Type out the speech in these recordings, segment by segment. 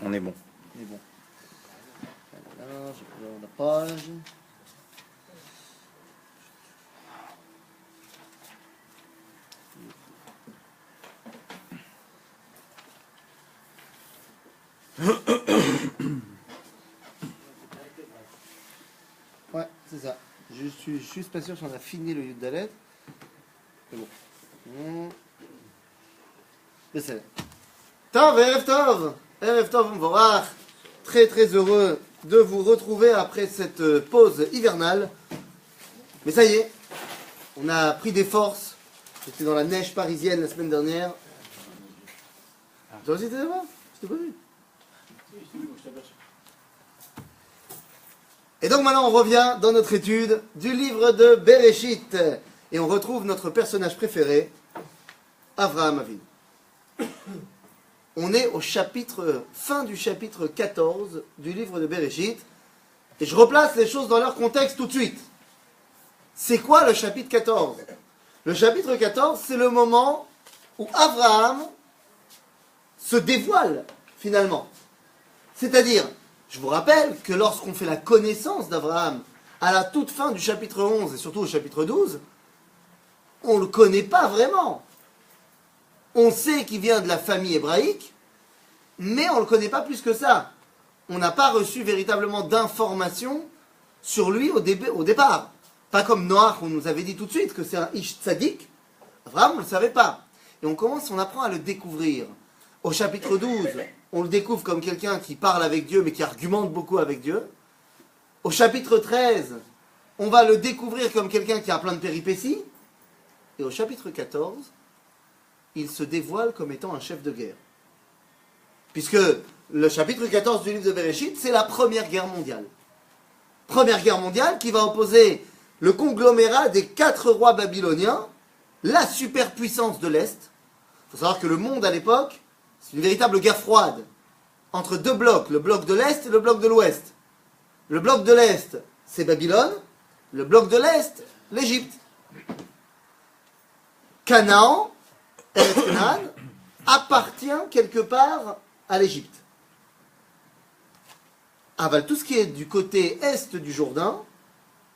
On est bon. Mais bon. Alors, je prends la page. Ouais, c'est ça. Je suis juste pas sûr si on a fini le Yud Dalet. C'est bon. C'est Tov, Erev Tov. Erev Tov, Mvorach. Très très heureux de vous retrouver après cette pause hivernale. Mais ça y est, on a pris des forces. J'étais dans la neige parisienne la semaine dernière. Toi aussi t'étais là-bas? Je t'ai pas vu. Et donc maintenant on revient dans notre étude du livre de Bereshit. Et on retrouve notre personnage préféré, Avraham Avinu. On est au fin du chapitre 14 du livre de Bereshit. Et je replace les choses dans leur contexte tout de suite. C'est quoi le chapitre 14? Le chapitre 14, c'est le moment où Avraham se dévoile, finalement. C'est-à-dire, je vous rappelle que lorsqu'on fait la connaissance d'Avraham, à la toute fin du chapitre 11 et surtout au chapitre 12, on ne le connaît pas vraiment. On sait qu'il vient de la famille hébraïque, mais on ne le connaît pas plus que ça. On n'a pas reçu véritablement d'informations sur lui au départ. Pas comme Noach, où on nous avait dit tout de suite que c'est un Ish Tzadik. Avraham, on ne le savait pas. Et on apprend à le découvrir. Au chapitre 12, on le découvre comme quelqu'un qui parle avec Dieu, mais qui argumente beaucoup avec Dieu. Au chapitre 13, on va le découvrir comme quelqu'un qui a plein de péripéties. Et au chapitre 14, il se dévoile comme étant un chef de guerre. Puisque le chapitre 14 du livre de Bereshit, c'est la Première Guerre mondiale. Première Guerre mondiale qui va opposer le conglomérat des 4 rois babyloniens, la superpuissance de l'Est. Il faut savoir que le monde à l'époque, c'est une véritable guerre froide entre deux blocs, le bloc de l'Est et le bloc de l'Ouest. Le bloc de l'Est, c'est Babylone. Le bloc de l'Est, l'Égypte. Canaan, Eretz Canaan, appartient quelque part à l'Égypte. Aval, tout ce qui est du côté est du Jourdain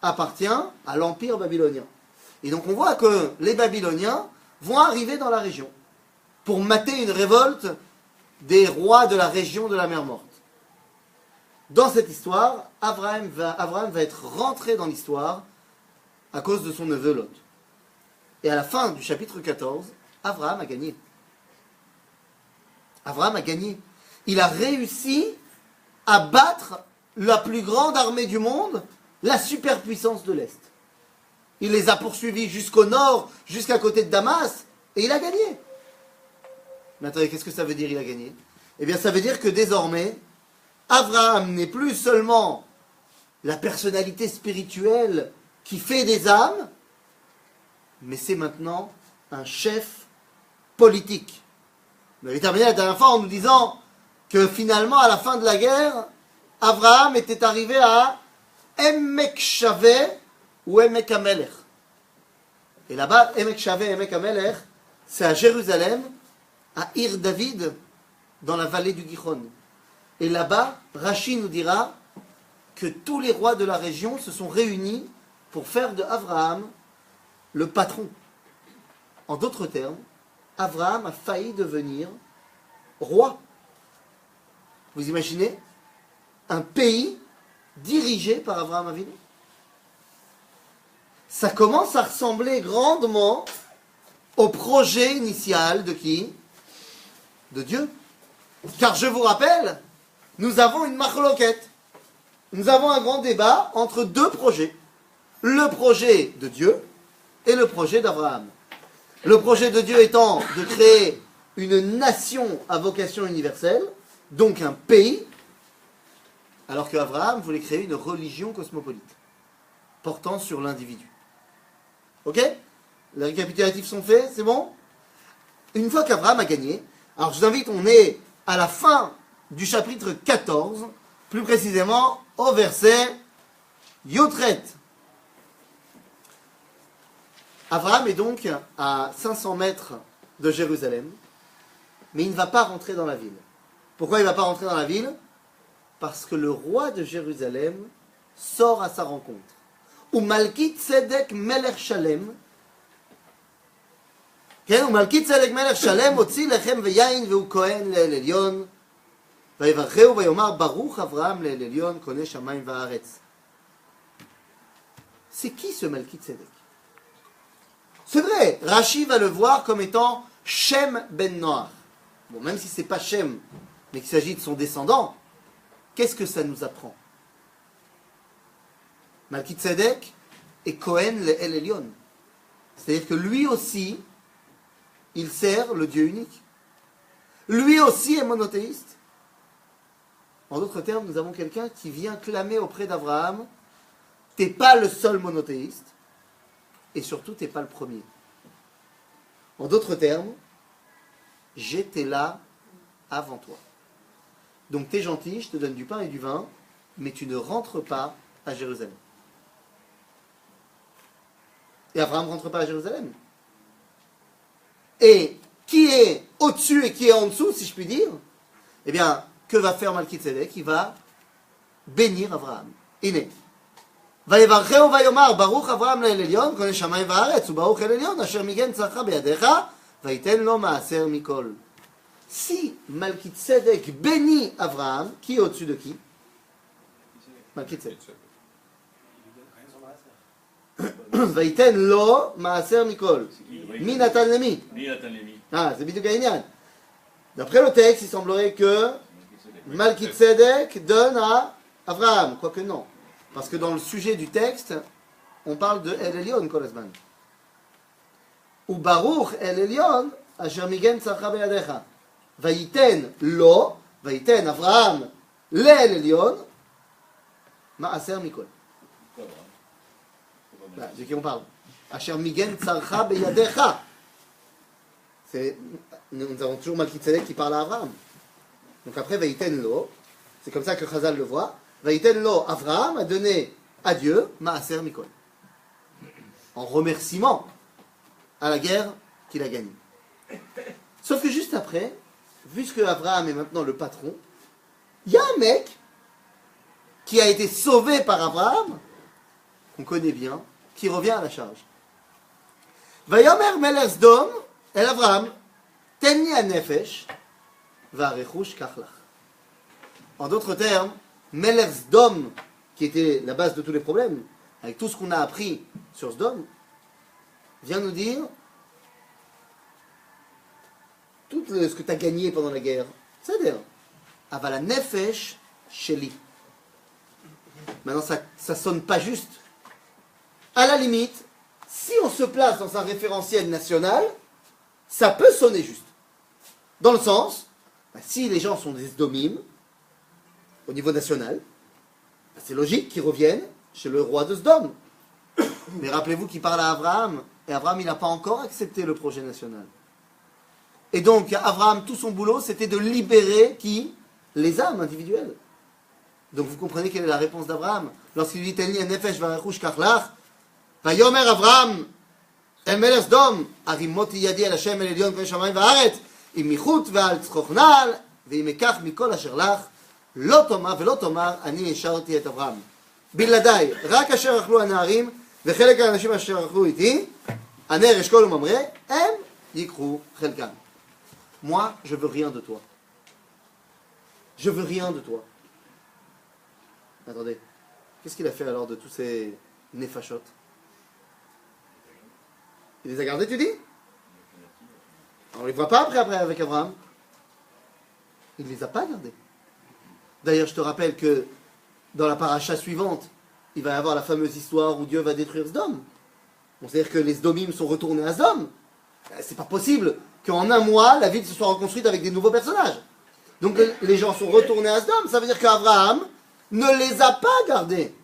appartient à l'Empire babylonien. Et donc on voit que les Babyloniens vont arriver dans la région pour mater une révolte des rois de la région de la mer Morte. Dans cette histoire, Abraham va être rentré dans l'histoire à cause de son neveu Lot. Et à la fin du chapitre 14, Abraham a gagné. Abraham a gagné. Il a réussi à battre la plus grande armée du monde, la superpuissance de l'Est. Il les a poursuivis jusqu'au nord, jusqu'à côté de Damas, et il a gagné. Mais attendez, qu'est-ce que ça veut dire, il a gagné? Eh bien, ça veut dire que désormais, Abraham n'est plus seulement la personnalité spirituelle qui fait des âmes, mais c'est maintenant un chef politique. On avait terminé la dernière fois en nous disant que finalement, à la fin de la guerre, Abraham était arrivé à Emek Shaveh ou Emek Hamelech. Et là-bas, Emek Shaveh, Emek Hamelech, c'est à Jérusalem, à Ir David, dans la vallée du Gihon. Et là-bas, Rashi nous dira que tous les rois de la région se sont réunis pour faire de Abraham le patron. En d'autres termes, Abraham a failli devenir roi. Vous imaginez un pays dirigé par Abraham Avinu? Ça commence à ressembler grandement au projet initial de qui? De Dieu. Car je vous rappelle, nous avons une machloquette. Nous avons un grand débat entre deux projets. Le projet de Dieu et le projet d'Abraham. Le projet de Dieu étant de créer une nation à vocation universelle, donc un pays, alors qu'Abraham voulait créer une religion cosmopolite, portant sur l'individu. Ok? Les récapitulatifs sont faits, c'est bon? Une fois qu'Abraham a gagné, alors je vous invite, on est à la fin du chapitre 14, plus précisément au verset Yotret. Abraham est donc à 500 mètres de Jérusalem, mais il ne va pas rentrer dans la ville. Pourquoi il ne va pas rentrer dans la ville? Parce que le roi de Jérusalem sort à sa rencontre. Ou Malki Tzedek Melech Shalem, ומלכי צדק מלך שלם הוציא לחם ויין והוא כהן לאל עליון ויברכהו ויאמר ברוך אברהם לאל עליון קונה שמיים וארץ. C'est qui ce Malki Tzedek? C'est vrai, Rashi va le voir comme étant Shem ben Noach. Bon, même si c'est pas Shem, mais qu'il s'agit de son descendant, qu'est-ce que ça nous apprend? Malki Tzedek est Kohen l'El Elyon. C'est-à-dire que lui aussi, il sert le Dieu unique. Lui aussi est monothéiste. En d'autres termes, nous avons quelqu'un qui vient clamer auprès d'Abraham, t'es pas le seul monothéiste, et surtout t'es pas le premier. En d'autres termes, j'étais là avant toi. Donc t'es gentil, je te donne du pain et du vin, mais tu ne rentres pas à Jérusalem. Et Abraham ne rentre pas à Jérusalem. Et qui est au-dessus et qui est en dessous, si je puis dire? Eh bien, que va faire Malki Tzedek? Il va bénir Abraham. Iné. ויברכהו ויאמר ברוך אברהם לאל עליון קונה שמיים וארץ וברוך אל עליון אשר מיגן צרך בידיך וייתן לו מעשר מכל. Si Malki Tzedek bénit Abraham, qui est au-dessus de qui? Malki Tzedek. וייתן לו מעשר מכל. מי נתן למי? C'est בדיוק העניין. D'après le texte, il semblerait que Malki Tzedek donne à Abraham, quoique non. Parce que dans le sujet du texte, on parle de El Elyon Kolazman. Ou Baruch El Elyon, Asher Migen Tzarcha Beyadecha. Vayiten lo, Vayiten Avraham, Le El Elyon, Maaser Mikol. De qui on parle? Asher Migen Tzarcha Beyadecha. Nous avons toujours Malki Tzedek qui parle à Avraham. Donc après, Vayiten lo, c'est comme ça que Chazal le voit. Vayiten lo, Avraham a donné à Dieu Maaser Mikol, en remerciement à la guerre qu'il a gagnée. Sauf que juste après, puisque Avraham est maintenant le patron, il y a un mec qui a été sauvé par Avraham, qu'on connaît bien, qui revient à la charge. Vayomer Melech Sdom el Avraham, tenni hanefesh, varechush kachlach. En d'autres termes, Melech Sdom, qui était la base de tous les problèmes, avec tout ce qu'on a appris sur Sdom, vient nous dire tout ce que tu as gagné pendant la guerre. C'est-à-dire, avala nefesh sheli. Maintenant, ça sonne pas juste. À la limite, si on se place dans un référentiel national, ça peut sonner juste. Dans le sens, si les gens sont des Sdomim, au niveau national, c'est logique qu'ils reviennent chez le roi de Sdom. Mais rappelez-vous qu'il parle à Abraham, et Abraham, il n'a pas encore accepté le projet national. Et donc, Abraham, tout son boulot, c'était de libérer qui? Les âmes individuelles. Donc, vous comprenez quelle est la réponse d'Abraham lorsqu'il dit Tenli nefesh varechush kachlach, vayomer Abraham, el melech Sdom, arimoti yadi el Hashem el elyon kohen shamayim va'aretz, im michut ve'al tzchochnal, ve'im ekach mikol asher lach, לא תאמר ולא תאמר, אני השארתי את אברהם. בלעדיי, רק אשר אכלו הנערים, וחלק האנשים אשר אכלו איתי, הנר, אשכול וממרא, הם ייקחו חלקם. Moi, je veux rien de toi. Je veux rien de toi. Attendez, qu'est-ce qu'il a fait alors de tous ces nefashot? Il les a gardés, tu dis? On ne les voit pas après avec Abraham. Il ne les a pas gardés. D'ailleurs, je te rappelle que dans la paracha suivante, il va y avoir la fameuse histoire où Dieu va détruire Sdom. C'est-à-dire que les Sdomim sont retournés à Sdom. C'est pas possible qu'en un mois, la ville se soit reconstruite avec des nouveaux personnages. Donc les gens sont retournés à Sdom. Ça veut dire qu'Abraham ne les a pas gardés.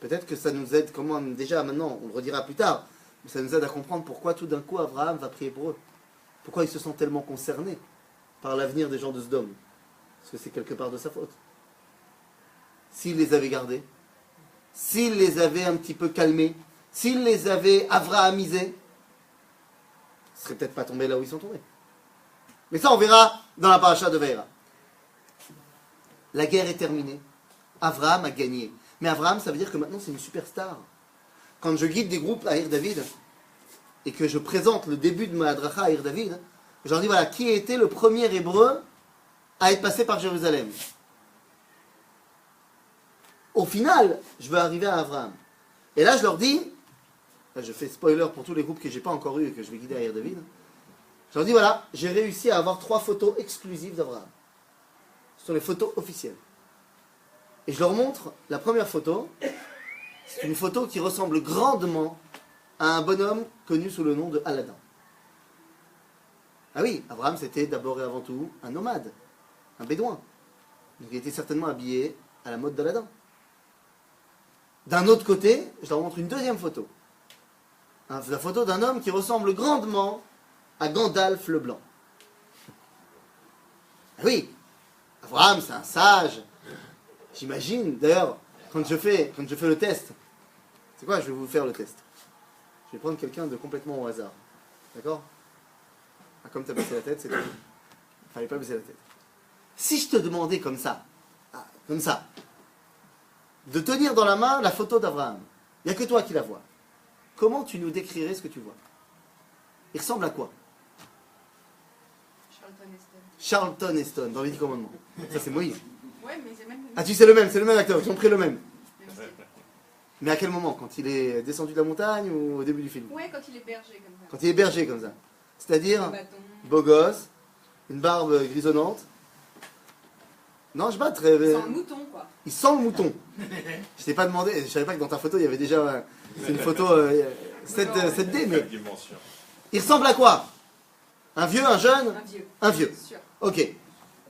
Peut-être que ça nous aide, comment déjà maintenant, on le redira plus tard, mais ça nous aide à comprendre pourquoi tout d'un coup Abraham va prier pour eux. Pourquoi ils se sont tellement concernés par l'avenir des gens de Sdom. Parce que c'est quelque part de sa faute. S'il les avait gardés, s'il les avait un petit peu calmés, s'il les avait avrahamisés, seraient peut-être pas tombés là où ils sont tombés. Mais ça, on verra dans la paracha de Vaïra. La guerre est terminée. Abraham a gagné. Mais Abraham, ça veut dire que maintenant, c'est une superstar. Quand je guide des groupes à Ir David, et que je présente le début de ma hadracha à Ir David, je leur dis, voilà, qui était le premier hébreu à être passé par Jérusalem. Au final, je veux arriver à Abraham. Et là, je leur dis, là, je fais spoiler pour tous les groupes que j'ai pas encore eu et que je vais guider à Ir David, je leur dis, voilà, j'ai réussi à avoir 3 photos exclusives d'Abraham. Ce sont les photos officielles. Et je leur montre la première photo. C'est une photo qui ressemble grandement à un bonhomme connu sous le nom de Aladdin. Ah oui, Abraham c'était d'abord et avant tout un nomade, un bédouin. Donc il était certainement habillé à la mode d'Aladin. D'un autre côté, je leur montre une deuxième photo. La photo d'un homme qui ressemble grandement à Gandalf le Blanc. Ah oui, Abraham c'est un sage. J'imagine, d'ailleurs, quand je fais le test, c'est quoi, je vais vous faire le test. Je vais prendre quelqu'un de complètement au hasard. D'accord? Ah, comme tu as baissé la tête, c'est tout. Il fallait pas baisser la tête. Si je te demandais comme ça, de tenir dans la main la photo d'Abraham, il n'y a que toi qui la vois. Comment tu nous décrirais ce que tu vois? Il ressemble à quoi? Charlton Heston, dans les 10 commandements. Ça c'est Moïse. Ouais, mais c'est même. Ah, tu sais c'est le même acteur, ils ont pris le même. Mais à quel moment? Quand il est descendu de la montagne ou au début du film? Ouais, quand il est berger comme ça. Quand il est berger comme ça. C'est-à-dire, Un bâton. beau gosse, une barbe grisonnante. Non, je sais pas, très... C'est un mouton, quoi. Il sent le mouton. Je t'ai pas demandé, je savais pas que dans ta photo il y avait déjà... c'est une photo 7D, mais... Il ressemble à quoi? Un vieux, un jeune? Un vieux. Un vieux. Sûr. Ok.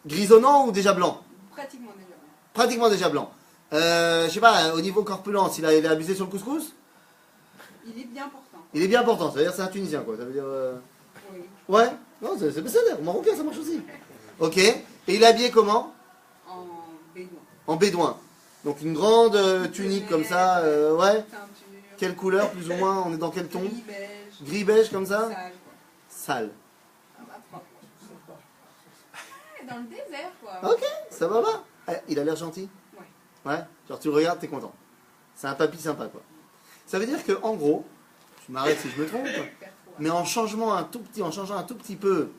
Grisonnant ou déjà blanc? Pratiquement déjà. Pratiquement déjà blanc. Je sais pas, au niveau corpulence, il a abusé sur le couscous? Il est bien portant. Il est bien important, ça veut dire c'est un Tunisien quoi, ça veut dire... Oui. Ouais? Non, c'est Besséder, marocain ça marche aussi. Ok. Et il est habillé comment? En bédouin. En bédouin. Donc une grande tunique comme ça, ouais. Teinture. Quelle couleur plus ou moins? On est dans quel ton? Gris beige. Gris beige comme ça? Sale, quoi. Sale. Ah bah, propre. Ouais, dans le désert, quoi. Ok, ça va pas. Il a l'air gentil? Ouais. Ouais. Genre tu le regardes, t'es content. C'est un papy sympa quoi. Ça veut dire que en gros, tu m'arrêtes si je me trompe, mais en changeant un tout petit peu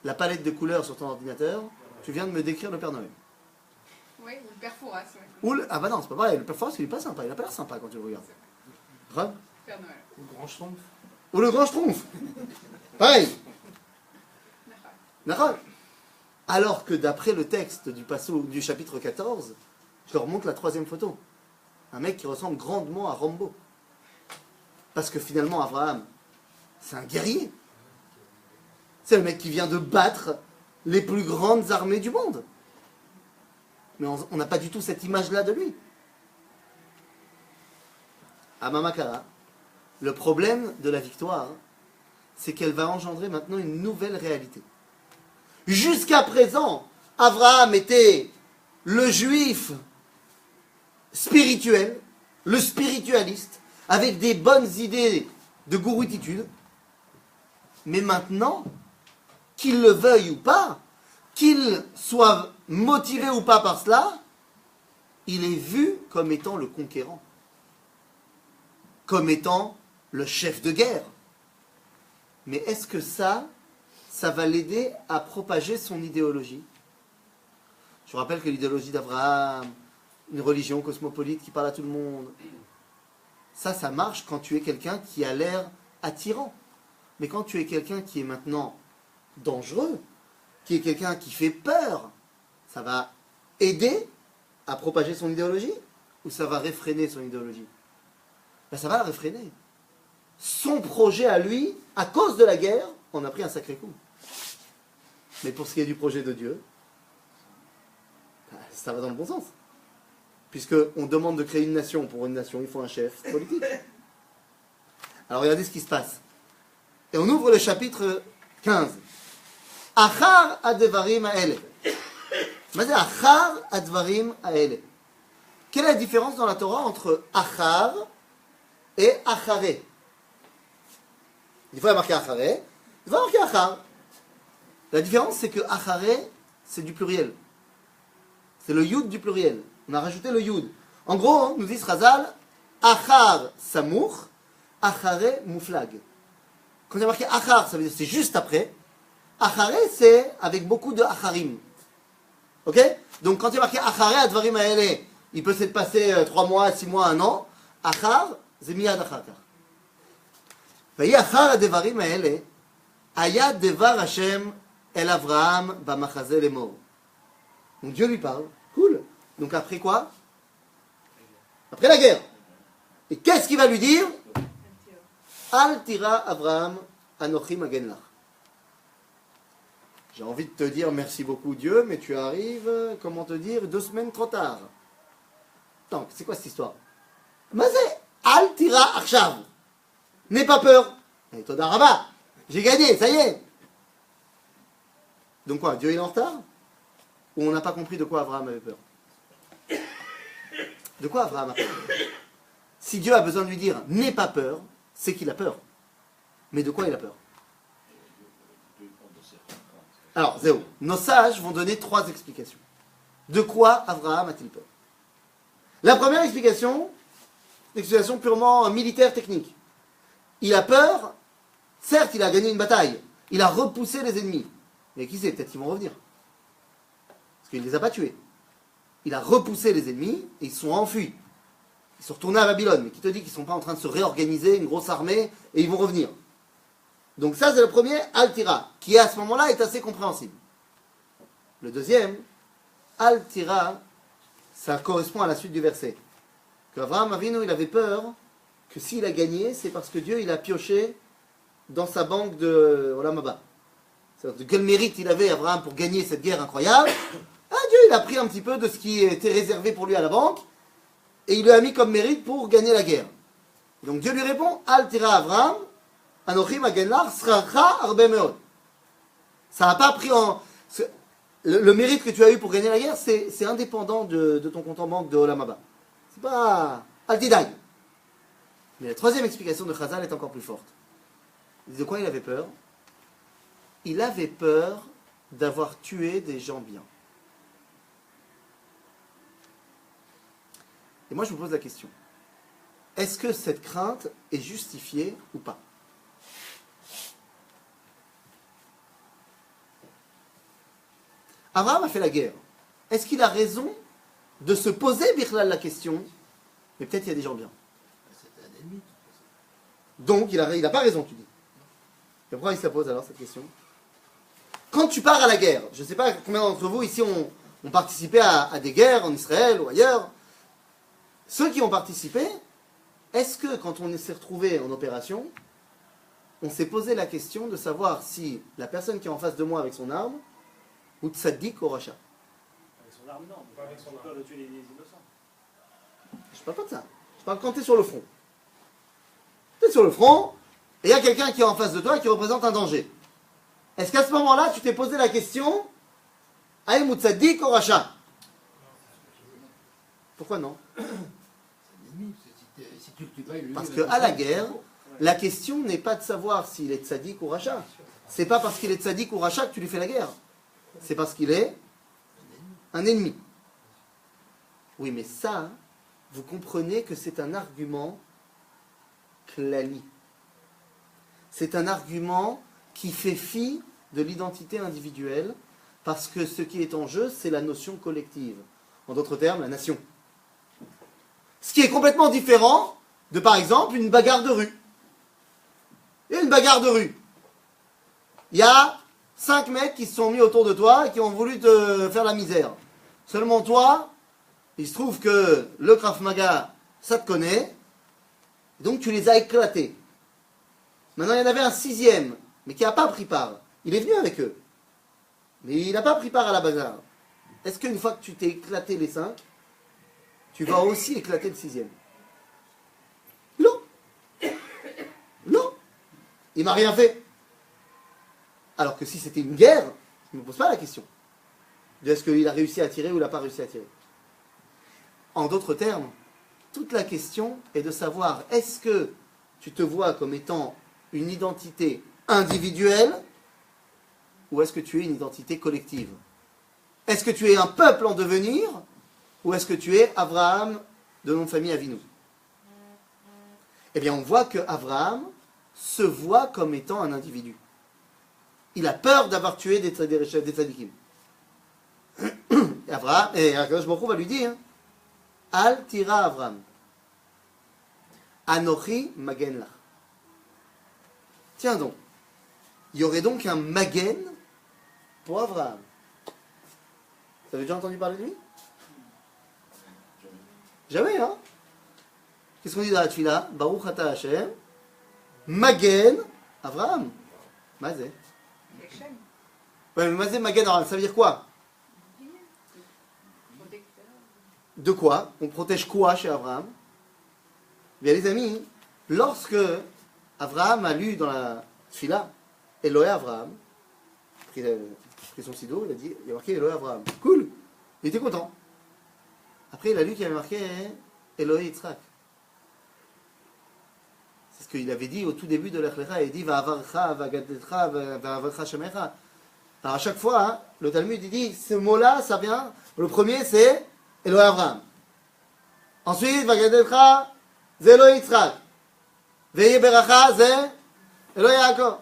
la palette de couleurs sur ton ordinateur, tu viens de me décrire le Père Noël. Oui, ou le père Fouras, ouais. Ou le... Ah bah non, c'est pas vrai, le Père Fouras il est pas sympa, il a pas l'air sympa quand tu le regardes. Grave. Père Noël. Ou le Grand Schtroumpf. Pareil. D'accord. Alors que d'après le texte du chapitre 14, je leur montre la 3e photo. Un mec qui ressemble grandement à Rambo. Parce que finalement, Abraham, c'est un guerrier. C'est le mec qui vient de battre les plus grandes armées du monde. Mais on n'a pas du tout cette image-là de lui. À Mamakara, le problème de la victoire, c'est qu'elle va engendrer maintenant une nouvelle réalité. Jusqu'à présent, Abraham était le juif spirituel, le spiritualiste, avec des bonnes idées de gouroutitude. Mais maintenant, qu'il le veuille ou pas, qu'il soit motivé ou pas par cela, il est vu comme étant le conquérant, comme étant le chef de guerre. Mais est-ce que ça va l'aider à propager son idéologie? Je vous rappelle que l'idéologie d'Abraham, une religion cosmopolite qui parle à tout le monde, ça marche quand tu es quelqu'un qui a l'air attirant. Mais quand tu es quelqu'un qui est maintenant dangereux, qui est quelqu'un qui fait peur, ça va aider à propager son idéologie ou ça va réfréner son idéologie? Ben, ça va la réfréner. Son projet à lui, à cause de la guerre, on a pris un sacré coup. Mais pour ce qui est du projet de Dieu, ben, ça va dans le bon sens. Puisqu'on demande de créer une nation. Pour une nation, il faut un chef politique. Alors regardez ce qui se passe. Et on ouvre le chapitre 15. Achar advarim haele. Mais achar advarim haele. Quelle est la différence dans la Torah entre achar et acharé? Des fois il y a marqué acharé, Il va marquer Achar. La différence, c'est que Acharé, c'est du pluriel. C'est le Yud du pluriel. On a rajouté le Yud. En gros, nous dit Razal, Achar Samour, Acharé Mouflag. Quand il y a marqué Achar, ça veut dire c'est juste après. Acharé, c'est avec beaucoup de Acharim. Ok? Donc quand il y a marqué Acharé, Advarim Aele, il peut s'être passé 3 mois, 6 mois, 1 an. Achar, c'est miyad achar kach. ויהי אחר הדברים האלה, היה דבר השם אל אברהם במחזה לאמור. Donc Dieu lui parle, cool. Donc après quoi? Après la guerre. Et qu'est-ce qu'il va lui dire? Al tira Abraham anochi magen lach. J'ai envie de te dire merci beaucoup Dieu, mais tu arrives, comment te dire, 2 semaines trop tard. Donc, c'est quoi cette histoire? Mazé, Al tira achav. N'aie pas peur. Et toi d'Araba, j'ai gagné, ça y est. Donc quoi, Dieu est en retard? Ou on n'a pas compris de quoi Abraham avait peur? De quoi Abraham a peur? Si Dieu a besoin de lui dire n'aie pas peur, c'est qu'il a peur. Mais de quoi il a peur? Alors, Zéo, nos sages vont donner 3 explications. De quoi Abraham a-t-il peur? La première explication, une explication purement militaire technique. Il a peur, certes il a gagné une bataille, il a repoussé les ennemis. Mais qui sait, peut-être qu'ils vont revenir. Parce qu'il ne les a pas tués. Il a repoussé les ennemis et ils se sont enfuis. Ils sont retournés à Babylone. Mais qui te dit qu'ils ne sont pas en train de se réorganiser, une grosse armée, et ils vont revenir. Donc ça c'est le premier, Al-Tira, qui à ce moment-là est assez compréhensible. Le deuxième, Al-Tira, ça correspond à la suite du verset. Qu'Avraham Avinu, il avait peur que s'il a gagné, c'est parce que Dieu il a pioché dans sa banque de Olam Haba. C'est-à-dire de quel mérite il avait Abraham pour gagner cette guerre incroyable. Dieu il a pris un petit peu de ce qui était réservé pour lui à la banque et il lui a mis comme mérite pour gagner la guerre. Donc Dieu lui répond Al tira Abraham, Anochi magen lach srarcha arbe meod. Ça n'a pas pris en. Le mérite que tu as eu pour gagner la guerre, c'est indépendant de ton compte en banque de Olam Haba. C'est pas Al tidai. Mais la troisième explication de Chazal est encore plus forte. De quoi il avait peur? Il avait peur d'avoir tué des gens bien. Et moi je me pose la question. Est-ce que cette crainte est justifiée ou pas? Abraham a fait la guerre. Est-ce qu'il a raison de se poser Bichlal la question? Mais peut-être il y a des gens bien. Donc il n'a pas raison, tu dis. Et pourquoi il se la pose alors cette question? Quand tu pars à la guerre, je ne sais pas combien d'entre vous ici ont participé à des guerres en Israël ou ailleurs. Ceux qui ont participé, est-ce que quand on s'est retrouvé en opération, on s'est posé la question de savoir si la personne qui est en face de moi avec son arme, ou tzaddik ou rachat? Avec son arme, non, pas avec son peur de tuer les innocents. Je parle pas de ça. Je parle quand tu es sur le front. Tu es sur le front, et il y a quelqu'un qui est en face de toi qui représente un danger. Est-ce qu'à ce moment-là, tu t'es posé la question, Aïm ou tzaddik ou rachat? Pourquoi non? Parce qu'à la guerre, la question n'est pas de savoir s'il est tzaddik ou rachat. C'est pas parce qu'il est tzaddik ou rachat que tu lui fais la guerre. C'est parce qu'il est un ennemi. Oui, mais ça, vous comprenez que c'est un argument klali. C'est un argument qui fait fi de l'identité individuelle parce que ce qui est en jeu, c'est la notion collective. En d'autres termes, la nation. Ce qui est complètement différent de, par exemple, une bagarre de rue. Il y a une bagarre de rue. Il y a 5 mecs qui se sont mis autour de toi et qui ont voulu te faire la misère. Seulement toi, il se trouve que le Krav Maga, ça te connaît, donc tu les as éclatés. Maintenant, il y en avait un 6e, mais qui n'a pas pris part. Il est venu avec eux, mais il n'a pas pris part à la bagarre. Est-ce qu'une fois que tu t'es éclaté les 5, tu vas aussi éclater le 6e? Non. Non. Il m'a rien fait. Alors que si c'était une guerre, je ne me pose pas la question de est-ce qu'il a réussi à tirer ou il n'a pas réussi à tirer. En d'autres termes, toute la question est de savoir est-ce que tu te vois comme étant une identité individuelle ou est-ce que tu es une identité collective? Est-ce que tu es un peuple en devenir ou est-ce que tu es Abraham de nom de famille Avinu? Eh bien, on voit que Abraham se voit comme étant un individu. Il a peur d'avoir tué des tzadikim. Et Akadosh Baruch Hu va lui dire Al tira Abraham. Anochi magen lach. Tiens donc, il y aurait donc un magen pour Abraham. Vous avez déjà entendu parler de lui? Jamais, hein? Qu'est-ce qu'on dit dans la tefila? Baruch ata Hashem, magen Abraham. Mazé. Ouais, mais mazé magen Abraham, ça veut dire quoi? De quoi? On protège quoi chez Abraham? Bien les amis, lorsque Abraham a lu dans la tefila Elohé Abraham, il a pris son sido, il a marqué Elohé Abraham. Cool! Il était content. Après il a lu qu'il y avait marqué Elohé Yitzhak. C'est ce qu'il avait dit au tout début de l'Ech Lecha, il dit Va'avarcha, Va'gadetcha, Va'avarcha Shemecha. Alors à chaque fois, hein, le Talmud il dit, ce mot-là, ça vient, le premier c'est Elohé Abraham. Ensuite, Va'gadetcha, c'est Elohé Yitzhak. Ve'ye Beracha, c'est Elohé Yaakov.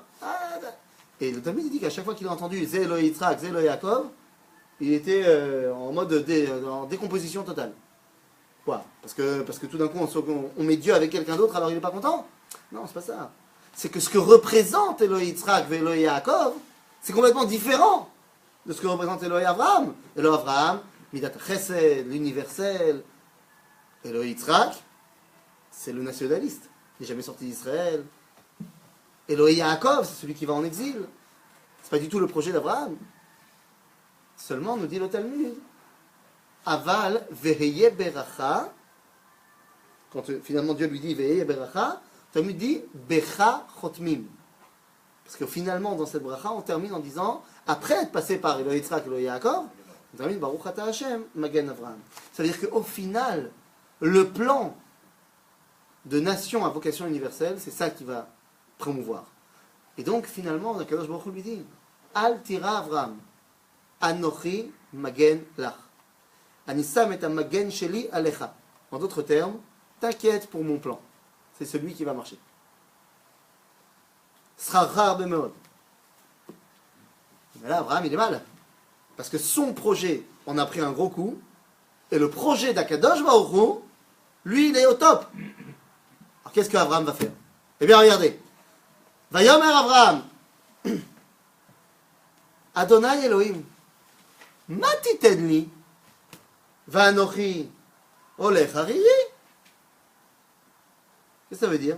Et le Talmud dit qu'à chaque fois qu'il a entendu c'est Elohé Yitzhak, c'est Elohé Yaakov, il était en mode en décomposition totale. Quoi? Parce que tout d'un coup on met Dieu avec quelqu'un d'autre alors il n'est pas content? Non, c'est pas ça. C'est que ce que représente Elohé Yitzhak et Elohé Yaakov, c'est complètement différent de ce que représente Elohé Abraham. Elohé Abraham, Midat Chesed, l'universel. Elohé Yitzhak, c'est le nationaliste. Il n'est jamais sorti d'Israël. Elohé Yaakov, c'est celui qui va en exil. C'est pas du tout le projet d'Abraham. Seulement, nous dit le Talmud, Aval veheye beracha, quand finalement Dieu lui dit veheye beracha, le Talmud dit becha chotmim. Parce que finalement, dans cette bracha, on termine en disant, après être passé par Elohé Yitzhak et Elohé Yaakov, on termine Baruch ata Hashem, Magen Avraham. Ça veut dire qu'au final, le plan de nation à vocation universelle, c'est ça qui va promouvoir. Et donc, finalement, Akadosh Baruch Hu lui dit Al tira Avraham, Anochi magen lach. Anisam et magen sheli alecha. En d'autres termes, t'inquiète pour mon plan. C'est celui qui va marcher. Sera rare de meod. Mais là, Abraham, il est mal. Parce que son projet en a pris un gros coup. Et le projet d'Akadosh Baruch Hu, lui, il est au top. Alors, qu'est-ce qu'Abraham va faire? Eh bien, regardez. Vayomer Abraham. Adonai Elohim. Ma titen li. Va'anochi olech hariri. Qu'est-ce que ça veut dire?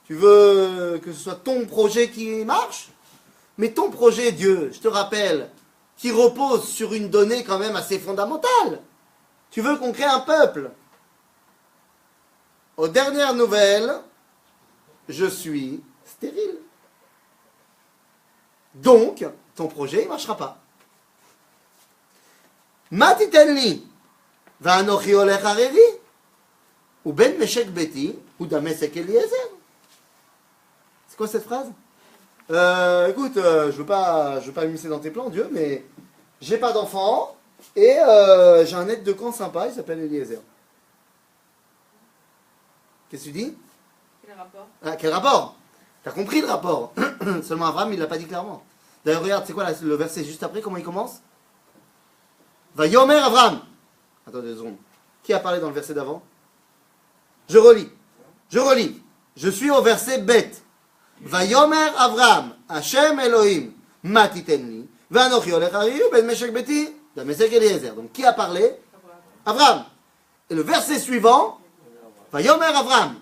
Tu veux que ce soit ton projet qui marche? Mais ton projet, Dieu, je te rappelle, qui repose sur une donnée quand même assez fondamentale. Tu veux qu'on crée un peuple. Aux dernières nouvelles, je suis stérile. Donc, ton projet ne marchera pas. Matitenli, va'anochi olech hariri, ou ben meshek beti, ou damesek Eliezer. C'est quoi cette phrase? Écoute, je veux pas m'immiscer dans tes plans, Dieu, mais j'ai pas d'enfant et j'ai un aide de camp sympa, il s'appelle Eliezer. Qu'est-ce que tu dis? Quel rapport? Ah, quel rapport? T'as compris le rapport? Seulement Abraham, il l'a pas dit clairement. D'ailleurs, regarde, c'est quoi le verset juste après, comment il commence? Va Yomer Abraham. Attendez 2 secondes. Qui a parlé dans le verset d'avant? Je relis. Je suis au verset bête. Vayomer Avraham, Hashem Elohim, matitenli, va'anochi olech hariri, ben meshek beti, damesek Eliezer. Donc qui a parlé? Avraham. Et le verset suivant, Vayomer Avraham.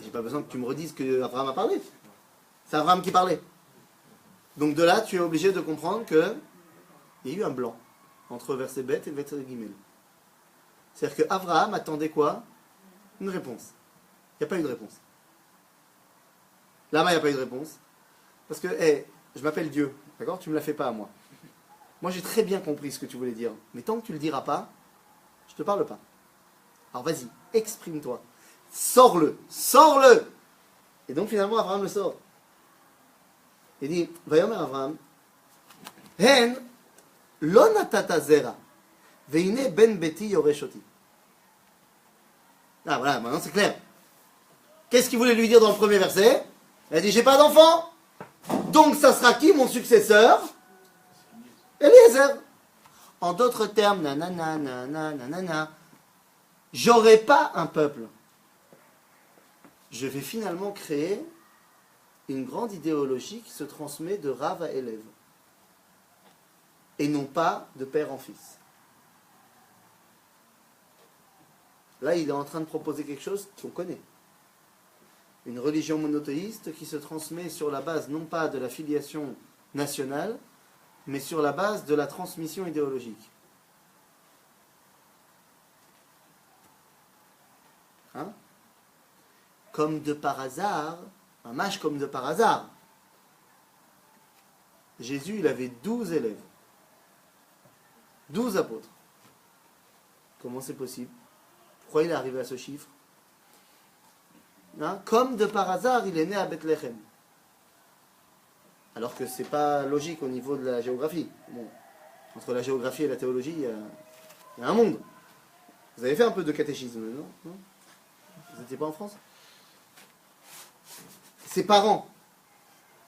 J'ai pas besoin que tu me redises que Avraham a parlé. C'est Avraham qui parlait. Donc de là, tu es obligé de comprendre que il y a eu un blanc entre verset bête et verset guimel. C'est-à-dire que Avraham attendait quoi? Une réponse. Il n'y a pas eu de réponse. Là-bas, il n'y a pas eu de réponse. Parce que, je m'appelle Dieu, d'accord? Tu ne me la fais pas à moi. Moi, j'ai très bien compris ce que tu voulais dire. Mais tant que tu ne le diras pas, je ne te parle pas. Alors vas-y, exprime-toi. Sors-le. Et donc finalement, Abraham le sort. Il dit, Vayomer Abraham, Hen, lo natata zera, veine ben beti yoreshoti. Ah voilà, maintenant c'est clair. Qu'est-ce qu'il voulait lui dire dans le premier verset? Il a dit, j'ai pas d'enfant, donc ça sera qui mon successeur? Eliezer. En d'autres termes, nanana, nanana, nanana, j'aurai pas un peuple. Je vais finalement créer une grande idéologie qui se transmet de rave à élève. Et non pas de père en fils. Là, il est en train de proposer quelque chose qu'on connaît. Une religion monothéiste qui se transmet sur la base non pas de la filiation nationale, mais sur la base de la transmission idéologique. Hein? Comme de par hasard, un match comme de par hasard, Jésus, il avait 12 élèves. 12 apôtres. Comment c'est possible? Pourquoi il est arrivé à ce chiffre? Hein? Comme de par hasard, il est né à Bethléem. Alors que c'est pas logique au niveau de la géographie. Bon, entre la géographie et la théologie, il y a un monde. Vous avez fait un peu de catéchisme, non? Vous n'étiez pas en France? Ses parents,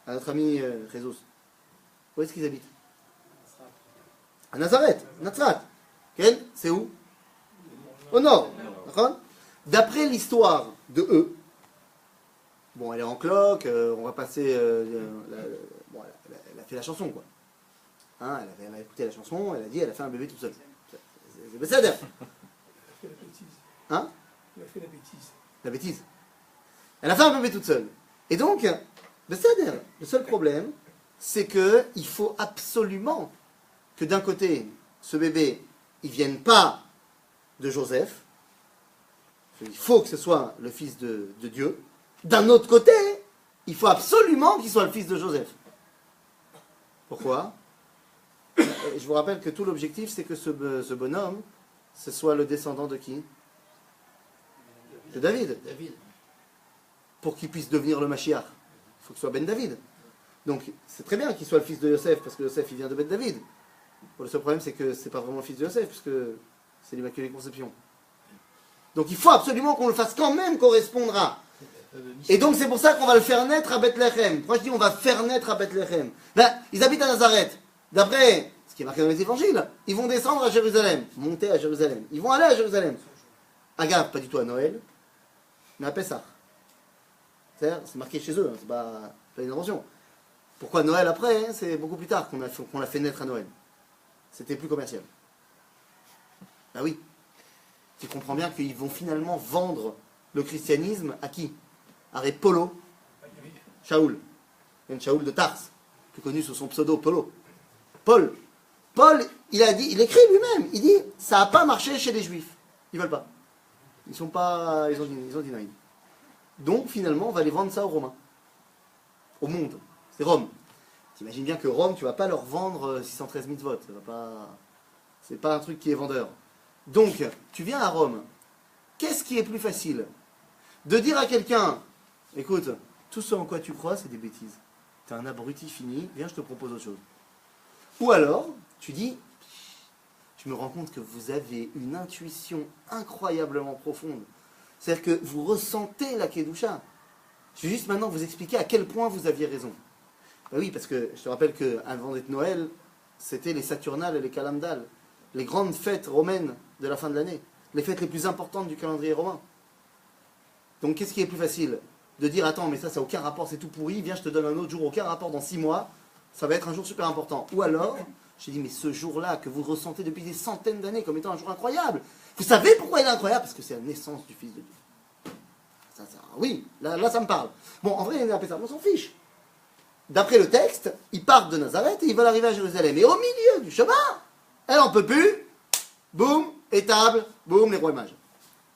à notre ami Jesus, où est-ce qu'ils habitent? À Nazareth, Nazrat. C'est où? Au nord. D'accord? D'après l'histoire de eux, bon, elle est en cloque, on va passer. Bon, elle a fait la chanson, quoi. Hein, elle a écouté la chanson, elle a dit, elle a fait un bébé toute seule. C'est Besséder. Elle a fait la bêtise. Hein? Elle a fait la bêtise. La bêtise. Elle a fait un bébé toute seule. Et donc, Besséder. Le seul problème, c'est que il faut absolument que d'un côté, ce bébé, il vienne pas de Joseph. Il faut que ce soit le fils de Dieu. D'un autre côté, il faut absolument qu'il soit le fils de Joseph. Pourquoi? Je vous rappelle que tout l'objectif, c'est que ce bonhomme, ce soit le descendant de qui? De David. Pour qu'il puisse devenir le Mashiach, il faut que ce soit Ben David. Donc, c'est très bien qu'il soit le fils de Yosef, parce que Yosef, il vient de Ben David. Bon, le seul problème, c'est que c'est pas vraiment le fils de Yosef, puisque c'est l'Immaculée Conception. Donc, il faut absolument qu'on le fasse quand même correspondre à. Et donc, c'est pour ça qu'on va le faire naître à Bethléem. Pourquoi je dis on va faire naître à Bethléem? Là, ils habitent à Nazareth. D'après ce qui est marqué dans les évangiles, ils vont descendre à Jérusalem, monter à Jérusalem. Ils vont aller à Jérusalem. Agave, pas du tout à Noël, mais à Pessah. C'est marqué chez eux, hein, c'est pas une invention. Pourquoi Noël après? C'est beaucoup plus tard qu'on l'a fait naître à Noël. C'était plus commercial. Ah oui. Tu comprends bien qu'ils vont finalement vendre le christianisme à qui? À Polo, Shaoul. Shaoul de Tars, plus connu sous son pseudo Polo. Paul, il écrit lui-même, il dit, ça n'a pas marché chez les Juifs. Ils veulent pas. Ils ont dit non. Donc finalement, on va les vendre ça aux Romains. Au monde. C'est Rome. T'imagines bien que Rome, tu vas pas leur vendre 613 mitzvot. C'est pas un truc qui est vendeur. Donc, tu viens à Rome. Qu'est-ce qui est plus facile? De dire à quelqu'un, écoute, tout ce en quoi tu crois, c'est des bêtises. T'es un abruti fini, viens, je te propose autre chose. Ou alors, tu dis, je me rends compte que vous avez une intuition incroyablement profonde. C'est-à-dire que vous ressentez la Kedusha. Je vais juste maintenant vous expliquer à quel point vous aviez raison. Ben oui, parce que je te rappelle qu'avant d'être Noël, c'était les Saturnales et les Calamdales, les grandes fêtes romaines de la fin de l'année, les fêtes les plus importantes du calendrier romain. Donc qu'est-ce qui est plus facile? De dire, attends, mais ça n'a aucun rapport, c'est tout pourri, viens, je te donne un autre jour, aucun rapport dans 6 mois, ça va être un jour super important. Ou alors, je dis, mais ce jour-là que vous ressentez depuis des centaines d'années comme étant un jour incroyable, vous savez pourquoi il est incroyable? Parce que c'est la naissance du Fils de Dieu. Oui, là ça me parle. Bon, en vrai, on s'en fiche. D'après le texte, ils partent de Nazareth et ils veulent arriver à Jérusalem. Et au milieu du chemin, elle en peut plus, boum, étable, boum, les rois et mages.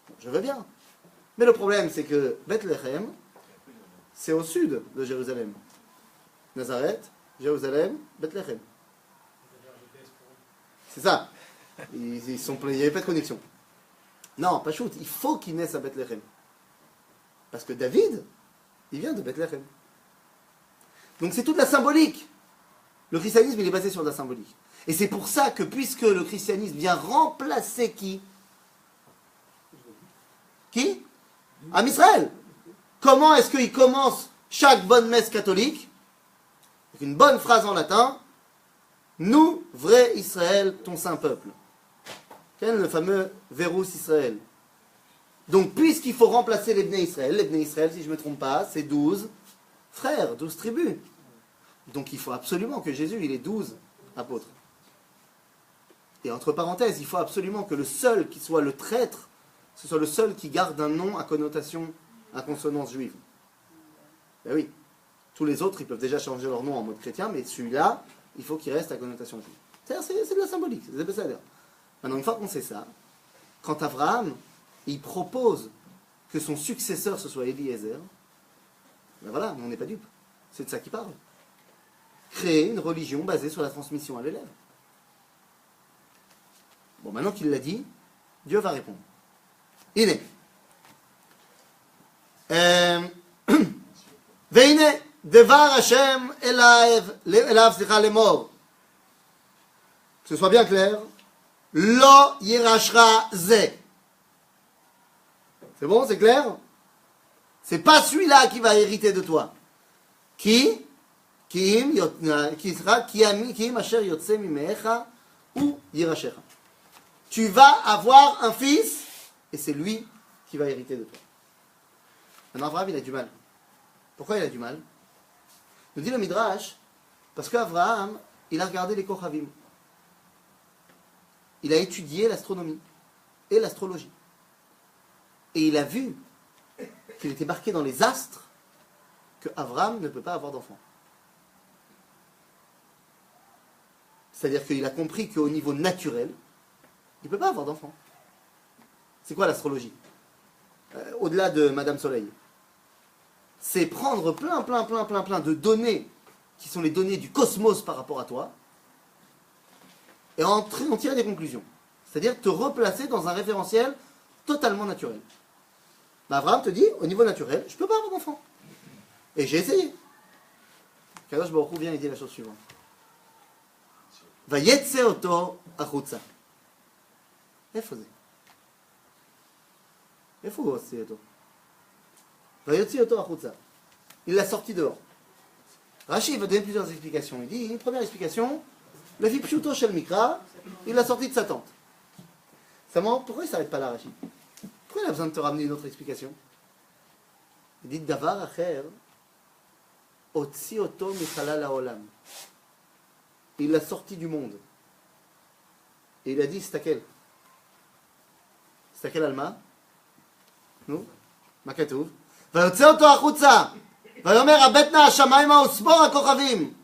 Bon, je veux bien. Mais le problème, c'est que Bethléem, c'est au sud de Jérusalem. Nazareth, Jérusalem, Bethléem. C'est ça. Il n'y avait pas de connexion. Non, pas shoot. Il faut qu'ils naissent à Bethléem. Parce que David, Il vient de Bethléem. Donc c'est toute la symbolique. Le christianisme, il est basé sur de la symbolique. Et c'est pour ça que, puisque le christianisme vient remplacer qui? Qui? Am Israël. Comment est-ce qu'il commence chaque bonne messe catholique? Avec une bonne phrase en latin. Nous, vrai Israël, ton saint peuple. Quel est le fameux Verus Israël? Donc, puisqu'il faut remplacer les Bnei Israël, si je ne me trompe pas, c'est 12 frères, 12 tribus. Donc, il faut absolument que Jésus, il ait 12 apôtres. Et entre parenthèses, il faut absolument que le seul qui soit le traître, ce soit le seul qui garde un nom à connotation, à consonance juive. Ben oui. Tous les autres, ils peuvent déjà changer leur nom en mode chrétien, mais celui-là, il faut qu'il reste à connotation juive. C'est de la symbolique, c'est des ça. Maintenant, une fois qu'on sait ça, quand Abraham, il propose que son successeur, ce soit Eliezer, ben voilà, mais on n'est pas dupes. C'est de ça qu'il parle. Créer une religion basée sur la transmission à l'élève. Bon, maintenant qu'il l'a dit, Dieu va répondre. Il est. Veine, devar Hashem elav slicha lemor. Que ce soit bien clair. Lo yirashra ze. C'est bon, c'est clair? C'est pas celui-là qui va hériter de toi. Qui sera Kim asher yotze mimecha ou yirashecha. Tu vas avoir un fils et c'est lui qui va hériter de toi. Maintenant, Abraham, il a du mal. Pourquoi il a du mal? Nous dit le Midrash, parce qu'Abraham, il a regardé les Kochavim. Il a étudié l'astronomie et l'astrologie. Et il a vu qu'il était marqué dans les astres que Abraham ne peut pas avoir d'enfant. C'est-à-dire qu'il a compris qu'au niveau naturel, il ne peut pas avoir d'enfant. C'est quoi l'astrologie? Au-delà de Madame Soleil. C'est prendre plein de données qui sont les données du cosmos par rapport à toi et en tirer des conclusions. C'est-à-dire te replacer dans un référentiel totalement naturel. Bah, Abraham te dit, au niveau naturel, je ne peux pas avoir d'enfant. Et j'ai essayé. Kadosh Baruch Hu vient et dit la chose suivante. Vayetse oto achutza. איפה זה? איפה הוא הוציא אותו? ויוציא אותו החוצה. Il l'a sorti dehors. Rashi va donner plusieurs explications. Il dit, une première explication, le fit pshuto shel mikra, il l'a sorti de sa tente. Seulement, pourquoi il ne s'arrête pas là, Rashi? Pourquoi il a besoin de te ramener une autre explication? Il dit, davar acher, otzi oto michalal haolam. Il l'a sorti du monde. Et il a dit, c'est à quel? תסתכל על מה? נו, מה כתוב? ויוצא אותו החוצה, ויאמר הבט נא השמיימה וספור הכוכבים.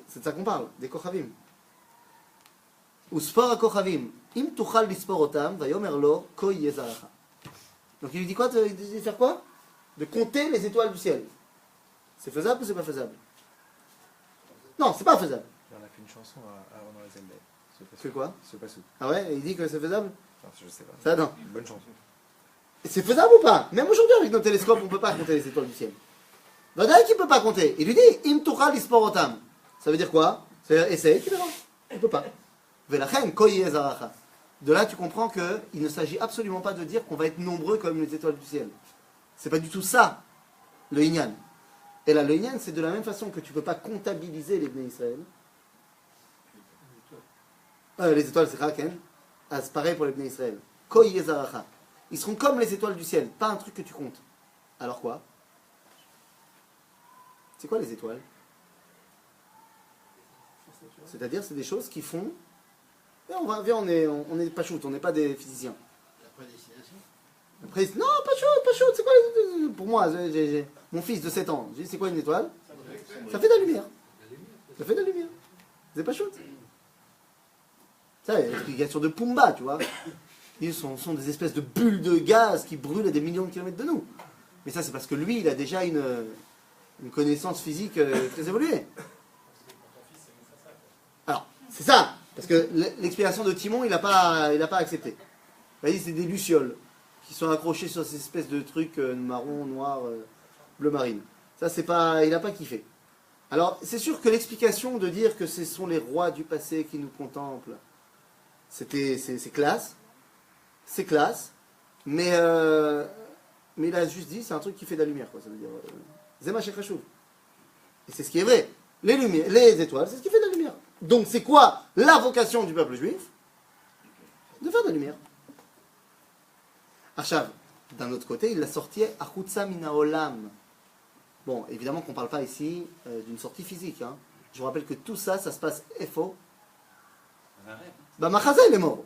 C'est ça qu'on parle, des כוכבים. וספור הכוכבים, אם תוכל לספור אותם, ויאמר לו, כה יהיה זרעך. Donc il lui dit quoi? Il dit faire quoi? De compter les étoiles du ciel. C'est faisable ou c'est pas faisable? Non, c'est pas faisable. On a fait une chanson avant dans les Zelda. C'est quoi? C'est pas sous. Ah ouais, il dit que c'est faisable? Non, je sais pas. Ça, non. Une bonne chanson. C'est faisable ou pas? Même aujourd'hui, avec nos télescopes, on ne peut pas compter les étoiles du ciel. Vadaï qui ne peut pas compter. Il lui dit, Im tuchal isporotam. Ça veut dire quoi? C'est-à-dire, essaye, tu verras. On ne peut pas. Velachen, koye zaracha. De là, tu comprends qu'il ne s'agit absolument pas de dire qu'on va être nombreux comme les étoiles du ciel. C'est pas du tout ça, le Inyan. Et là, le Inyan, c'est de la même façon que tu ne peux pas comptabiliser les Bnei Israël. Les étoiles, c'est Raken. Ah, c'est pareil pour les Bnei Israël. Koye zaracha. Ils seront comme les étoiles du ciel, pas un truc que tu comptes. Alors quoi? C'est quoi les étoiles? C'est-à-dire, c'est des choses qui font... Viens, on est pas shoot, on n'est pas des physiciens. La prédestination. Non, pas shoot, c'est quoi les... Pour moi, mon fils de 7 ans, j'ai dit, c'est quoi une étoile? Ça fait de la lumière. Ça fait de la lumière. C'est pas shoot. Ça, il y a l'explication de Pumba, tu vois. Ils sont des espèces de bulles de gaz qui brûlent à des millions de kilomètres de nous. Mais ça, c'est parce que lui, il a déjà une connaissance physique très évoluée. Alors, c'est ça. Parce que l'explication de Timon, il n'a pas accepté. Il dit c'est des lucioles qui sont accrochés sur ces espèces de trucs marron, noir, bleu marine. Ça, c'est pas, il n'a pas kiffé. Alors, c'est sûr que l'explication de dire que ce sont les rois du passé qui nous contemplent, c'est classe. C'est classe. Mais il a juste dit, c'est un truc qui fait de la lumière, quoi. Ça veut dire, Zema Shekhashouv. Et c'est ce qui est vrai. Les lumières, les étoiles, c'est ce qui fait de la lumière. Donc, c'est quoi la vocation du peuple juif? De faire de la lumière. Achav, d'un autre côté, il l'a sorti à Chutza Mina Olam. Bon, évidemment qu'on ne parle pas ici d'une sortie physique. Hein. Je vous rappelle que tout ça, ça se passe Efo. Bamachazé, il est mort.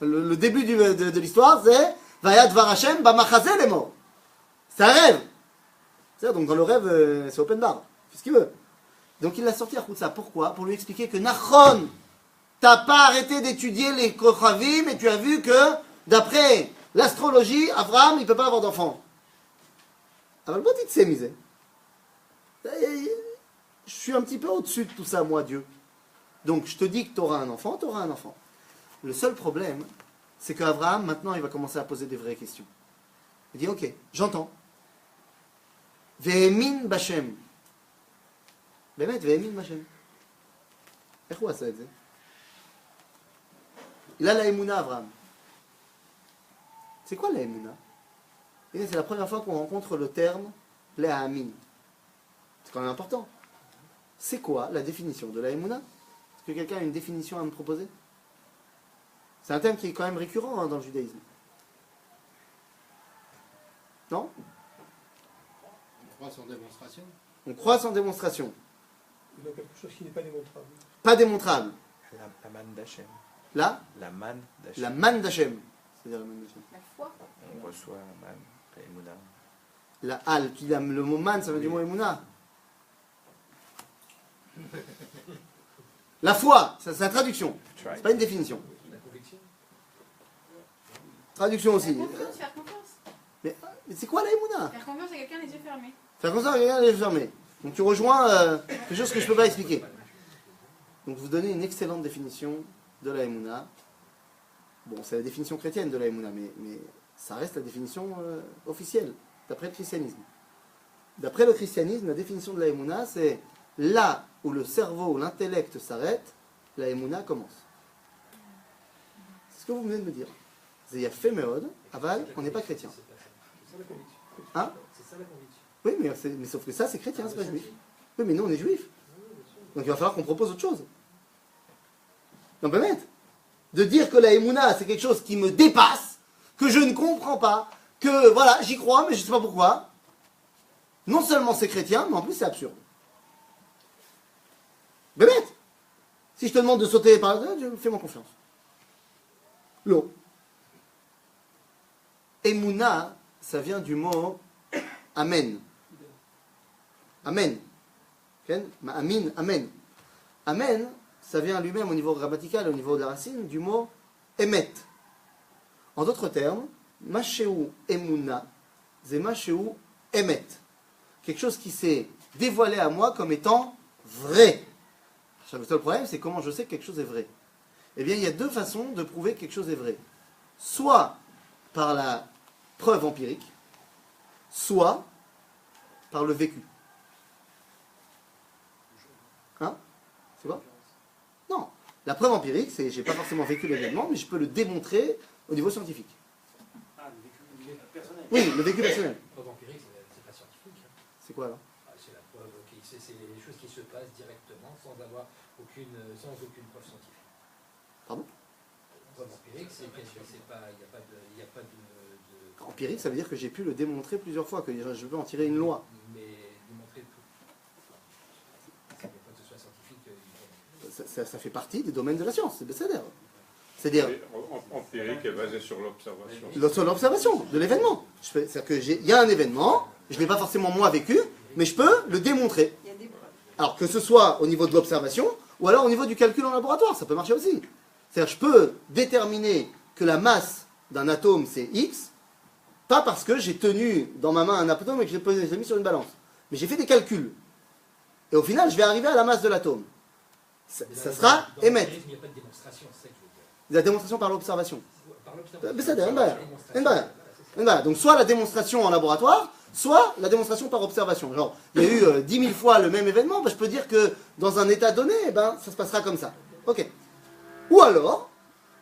Le début de l'histoire, c'est Vayad Var Hashem, Bamachazé, il est mort. C'est un rêve. C'est-à-dire, donc dans le rêve, c'est open bar. Il fait ce qu'il veut. Donc il l'a sorti à Chutza. Pourquoi? Pour lui expliquer que Nachon, t'as pas arrêté d'étudier les Kochavim et tu as vu que, d'après l'astrologie, Abraham, il ne peut pas avoir d'enfant. Alors, le petit c'est misé. Je suis un petit peu au-dessus de tout ça, moi, Dieu. Donc, je te dis que tu auras un enfant, tu auras un enfant. Le seul problème, c'est qu'Abraham, maintenant, il va commencer à poser des vraies questions. Il dit, ok, j'entends. Ve'emin Bashem. באמת, והאמין בשם. איך הוא עשה את זה? Il a la émouna, Abraham. C'est quoi la émouna? C'est la première fois qu'on rencontre le terme l'Amin. C'est quand même important. C'est quoi la définition de la émouna? Est-ce que quelqu'un a une définition à me proposer? C'est un terme qui est quand même récurrent hein, dans le judaïsme. Non? On croit sans démonstration. On croit sans démonstration. Il y a quelque chose qui n'est pas démontrable. Pas démontrable. La manne d'Hachem. Là, La manne d'Hachem. la manne d'Hachem. C'est-à-dire la manne d'Hachem. La foi. On reçoit la manne, la émouna. La hal, le mot man, ça vient du mot émouna. La foi, c'est la traduction. C'est pas une définition. La conviction. Traduction La aussi. confiance, faire confiance. Mais c'est quoi la émouna? Faire confiance à quelqu'un les yeux fermés. Faire comme ça, regarde les yeux fermés. Donc tu rejoins quelque chose que je ne peux pas expliquer. Donc vous donnez une excellente définition de la émouna. Bon, c'est la définition chrétienne de la émouna, mais ça reste la définition officielle, d'après le christianisme. D'après le christianisme, la définition de la émouna, c'est là où le cerveau ou l'intellect s'arrête, la émouna commence. C'est ce que vous venez de me dire. C'est Yafé Meod, aval, on n'est pas chrétien. C'est ça la conviction. Hein? C'est ça la conviction. Oui, mais sauf que ça, c'est chrétien, c'est pas juif. Oui, mais nous, on est juifs. Donc il va falloir qu'on propose autre chose. On peut mettre. De dire que la émouna, c'est quelque chose qui me dépasse, que je ne comprends pas, que voilà, j'y crois, mais je ne sais pas pourquoi. Non seulement c'est chrétien, mais en plus c'est absurde. Bébête, si je te demande de sauter par là, fais-moi confiance. L'eau. Emouna, ça vient du mot Amen. Amen. Amin, Amen. Amen, ça vient lui-même au niveau grammatical, au niveau de la racine, du mot Emet. En d'autres termes, Mashéou Emouna, c'est Mashéou Emet. Quelque chose qui s'est dévoilé à moi comme étant vrai. Le seul problème, c'est comment je sais que quelque chose est vrai. Eh bien, il y a deux façons de prouver que quelque chose est vrai. Soit par la preuve empirique, soit par le vécu. Hein? C'est quoi? Non. La preuve empirique, c'est j'ai pas forcément vécu l'événement, mais je peux le démontrer au niveau scientifique. Ah, le vécu personnel. Oui, le vécu personnel. La preuve empirique, c'est pas scientifique. Hein. C'est quoi alors? Ah, c'est la preuve, c'est les choses qui se passent directement sans avoir aucune preuve scientifique. Pardon? La preuve empirique, c'est pas, il n'y a pas de. Empirique, ça veut dire que j'ai pu le démontrer plusieurs fois, que je peux en tirer une loi. Mais démontrer tout. Ça ne veut pas que ce soit scientifique. Ça fait partie des domaines de la science, c'est Besséder. C'est-à-dire, Empirique est basé sur l'observation. sur l'observation de l'événement. C'est-à-dire qu'il y a un événement, je ne l'ai pas forcément moi vécu, mais je peux le démontrer. Il y a des preuves. Alors que ce soit au niveau de l'observation, ou alors au niveau du calcul en laboratoire, ça peut marcher aussi. C'est-à-dire je peux déterminer que la masse d'un atome c'est X, pas parce que j'ai tenu dans ma main un atome et que je l'ai mis sur une balance. Mais j'ai fait des calculs. Et au final, je vais arriver à la masse de l'atome. Ça sera émettre. Il n'y a pas de démonstration, c'est ça que je veux dire. La démonstration par l'observation. Par l'observation. Mais ça, Voilà, donc soit la démonstration en laboratoire, soit la démonstration par observation. Genre, il y a eu 10 000 fois le même événement, ben, je peux dire que dans un état donné, eh ben, ça se passera comme ça. Ok. Ou alors,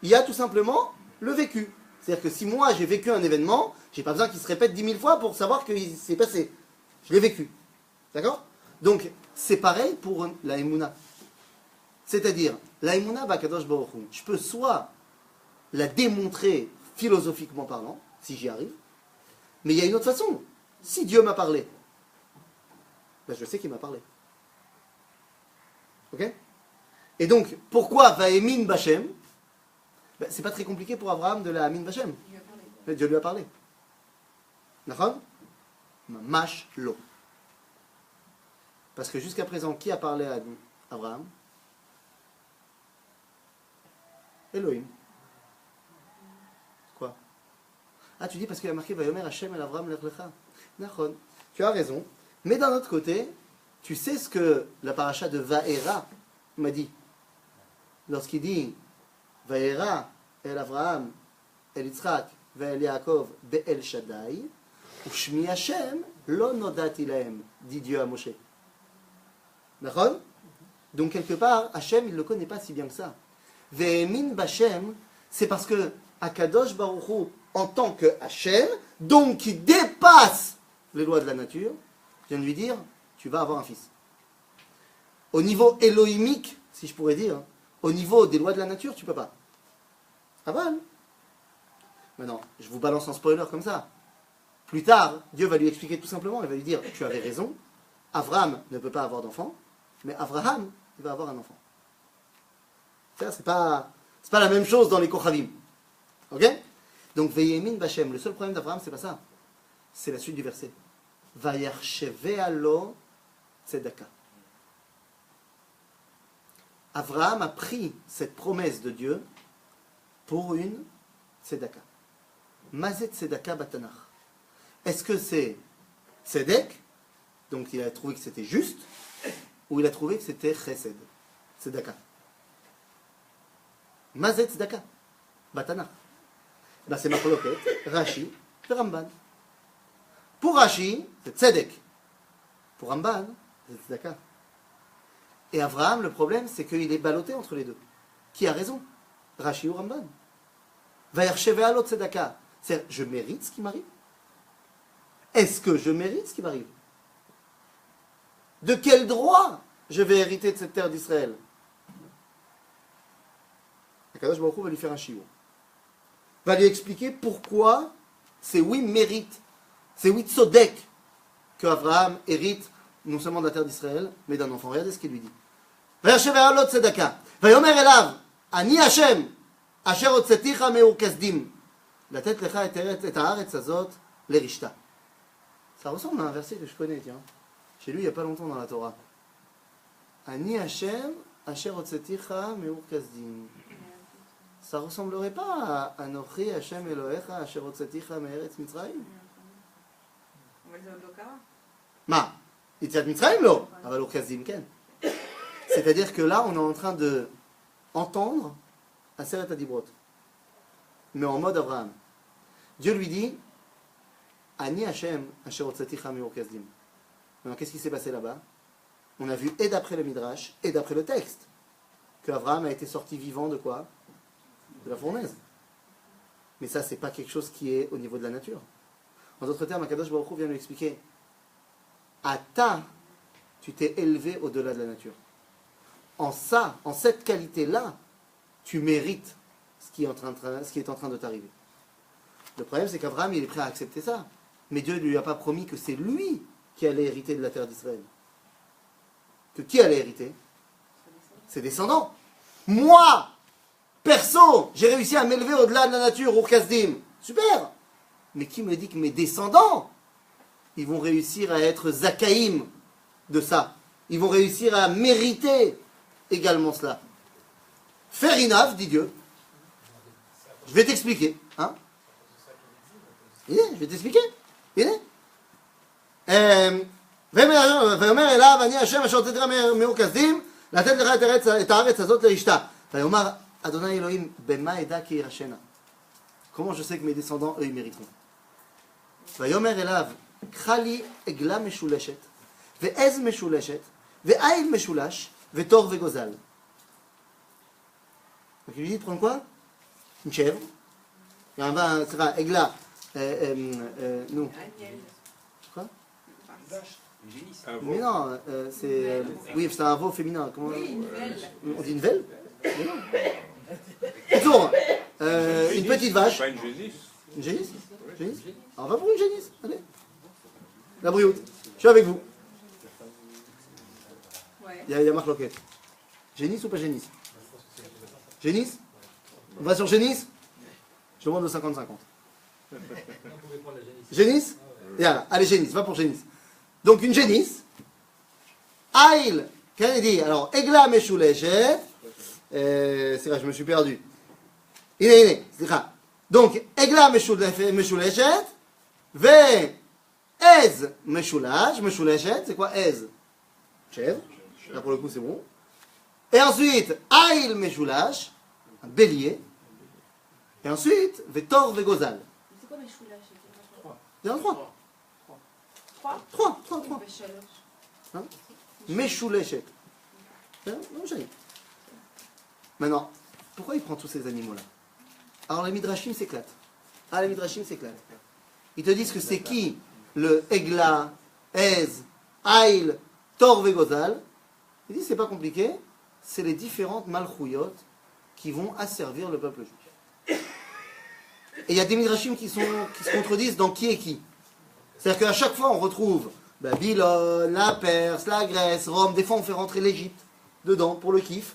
il y a tout simplement le vécu. C'est-à-dire que si moi j'ai vécu un événement, j'ai pas besoin qu'il se répète 10 000 fois pour savoir qu'il s'est passé. Je l'ai vécu. D'accord? Donc, c'est pareil pour la Emouna. C'est-à-dire, la Emouna Bakadosh Baruch Hu, je peux soit la démontrer philosophiquement parlant, si j'y arrive, mais il y a une autre façon. Si Dieu m'a parlé, ben je sais qu'il m'a parlé. Ok? Et donc, pourquoi Vaemin Bachem? Ben, c'est pas très compliqué pour Abraham de la Amin Bachem. Il lui a parlé. Mais Dieu lui a parlé. D'accord? Mamash lo. Parce que jusqu'à présent, qui a parlé à Abraham? Elohim. Quoi? Ah, tu dis parce qu'il a marqué Vayomer Hashem el Avraham lech lecha. Nachon. Tu as raison. Mais d'un autre côté, tu sais ce que la paracha de Vaera m'a dit. Lorsqu'il dit Vaera el Avraham el Yitzhak ve'el Yaakov be'el Shaddai u'shmi Hashem lo nodati lahem, dit Dieu à Moshe. D'accord? Donc quelque part, Hashem, il ne le connaît pas si bien que ça. Ve'emin b'Hashem, c'est parce que Akadosh Baruch Hu, en tant que Hashem, donc qui dépasse les lois de la nature, vient de lui dire, tu vas avoir un fils. Au niveau élohimique, si je pourrais dire, au niveau des lois de la nature, tu peux pas. Ah bon? Maintenant, je vous balance en spoiler comme ça. Plus tard, Dieu va lui expliquer tout simplement, il va lui dire, tu avais raison, Abraham ne peut pas avoir d'enfant, mais Abraham, il va avoir un enfant. Ça, c'est pas la même chose dans les Kochavim. Ok? Donc, Veyemin Bachem, le seul problème d'Abraham, c'est pas ça. C'est la suite du verset. Vayarcheve alo tzedaka. Abraham a pris cette promesse de Dieu pour une tzedaka. Mazet tzedaka batanach. Est-ce que c'est tzedek, donc il a trouvé que c'était juste, ou il a trouvé que c'était chesed, tzedaka? Mazet tzedaka batanach. Ben, c'est Machloket, Rashi et Ramban. Pour Rashi, c'est tzedek. Pour Ramban, c'est tzedaka. Et Abraham, le problème, c'est qu'il est ballotté entre les deux. Qui a raison? Rashi ou Ramban? Vayarcheve alo tzedaka. C'est-à-dire, je mérite ce qui m'arrive? Est-ce que je mérite ce qui m'arrive? De quel droit je vais hériter de cette terre d'Israël? Akadosh Baruch Hu va lui faire un shiur. Va lui expliquer pourquoi c'est oui mérite, c'est oui tzodek que Abraham hérite non seulement de la terre d'Israël, mais d'un enfant. Regardez ce qu'il lui dit. Vayarcheve alo tzedaka. Vayomer elav, ani Hashem, asher hotzeticha me'ur kasdim. לתת לך את הארץ הזאת לרשתה. Ça ressemble à un verset que je connais, tiens. J'ai lu il n'y a pas longtemps dans la Torah. Ani Hashem, asher hotzeticha me'ur kasdim. Ça ressemblerait pas à Anochi Hashem Elohecha, asher hotzeticha me'eretz Mitzrayim? אבל זה עוד לא קרה. מה? יציאת מצרים לא, אבל אור kasdim ken. C'est-à-dire que là, on est en train de entendre Aseret Adibrot, mais en mode Abraham. Dieu lui dit Ani Hashem asher hotzeticha me'ur kasdim. Maintenant, qu'est-ce qui s'est passé là-bas? On a vu, et d'après le Midrash, et d'après le texte, que Abraham a été sorti vivant de quoi? De la fournaise. Mais ça, c'est pas quelque chose qui est au niveau de la nature. En d'autres termes, Akadosh Baruch Hu vient lui expliquer Ata, tu t'es élevé au-delà de la nature. En ça, en cette qualité-là, tu mérites ce qui est en train de t'arriver. Le problème, c'est qu'Abraham, il est prêt à accepter ça. Mais Dieu ne lui a pas promis que c'est lui qui allait hériter de la terre d'Israël. Que qui allait hériter? Ses descendants. Moi, perso, j'ai réussi à m'élever au-delà de la nature, au Kasdim. Super. Mais qui me dit que mes descendants, ils vont réussir à être zakaïm de ça? Ils vont réussir à mériter également cela. Fair enough, dit Dieu. Je vais t'expliquer. Hein? Je vais t'expliquer. ויאמר אליו אני השם אשר הוצאתך מאור כשדים לתת לך את הארץ הזאת לרשתה. ויאמר אדוני אלוהים במה אדע כי ירשנה? Comment je sais que mes descendants eux ils mériteront? ויאמר אליו, קחה לי עגלה משולשת, ועז משולשת, ועיל משולש, ותור וגוזל. Donc il lui dit de prendre quoi? Une chèvre. Il y a un vin, c'est un aigla. Nous. Agnelle. Quoi? Un Mais veau. non, c'est. Oui, c'est un veau féminin. Comment Oui, une velle. on dit une velle? Mais non. Plutôt, une petite vache. Pas une génisse. Une génisse? Génisse? Alors, on va pour une génisse. Allez. La brioute. Je suis avec vous. Ouais. Il y a Marc Loquette. Génisse ou pas génisse? Génisse? On va sur génisse? Je demande au 50-50. On pouvait prendre la génisse. Génisse? Yalla, allez, génisse, va pour génisse. Donc une génisse. Aïl, qu'est-ce qu'il dit? Alors, Egla Meshuleshet. C'est vrai, je me suis perdu. C'est ça. Donc, Egla Meshuleshet. Ve Ez Meshulash. Meshuleshet, c'est quoi Ez? Chèvre. Là, pour le coup, c'est bon. Et ensuite, Aïl Meshulash. Un bélier. Et ensuite, Vetor Vegozal. C'est quoi mes choux là? Il y en a trois. Trois. Trois. Chaloche. Meshuleshet. Non, j'ai. Maintenant, pourquoi il prend tous ces animaux-là? Alors les Midrashim s'éclatent. Les Midrashim s'éclatent. Ils te disent que c'est qui le Egla, Ez, Aïl, Tor Vegozal. Ils disent c'est pas compliqué, c'est les différentes Malchouyot qui vont asservir le peuple juif. Et il y a des Midrashim qui se contredisent dans qui est qui. C'est-à-dire qu'à chaque fois on retrouve Babylone, la Perse, la Grèce, Rome. Des fois on fait rentrer l'Égypte dedans pour le kiff.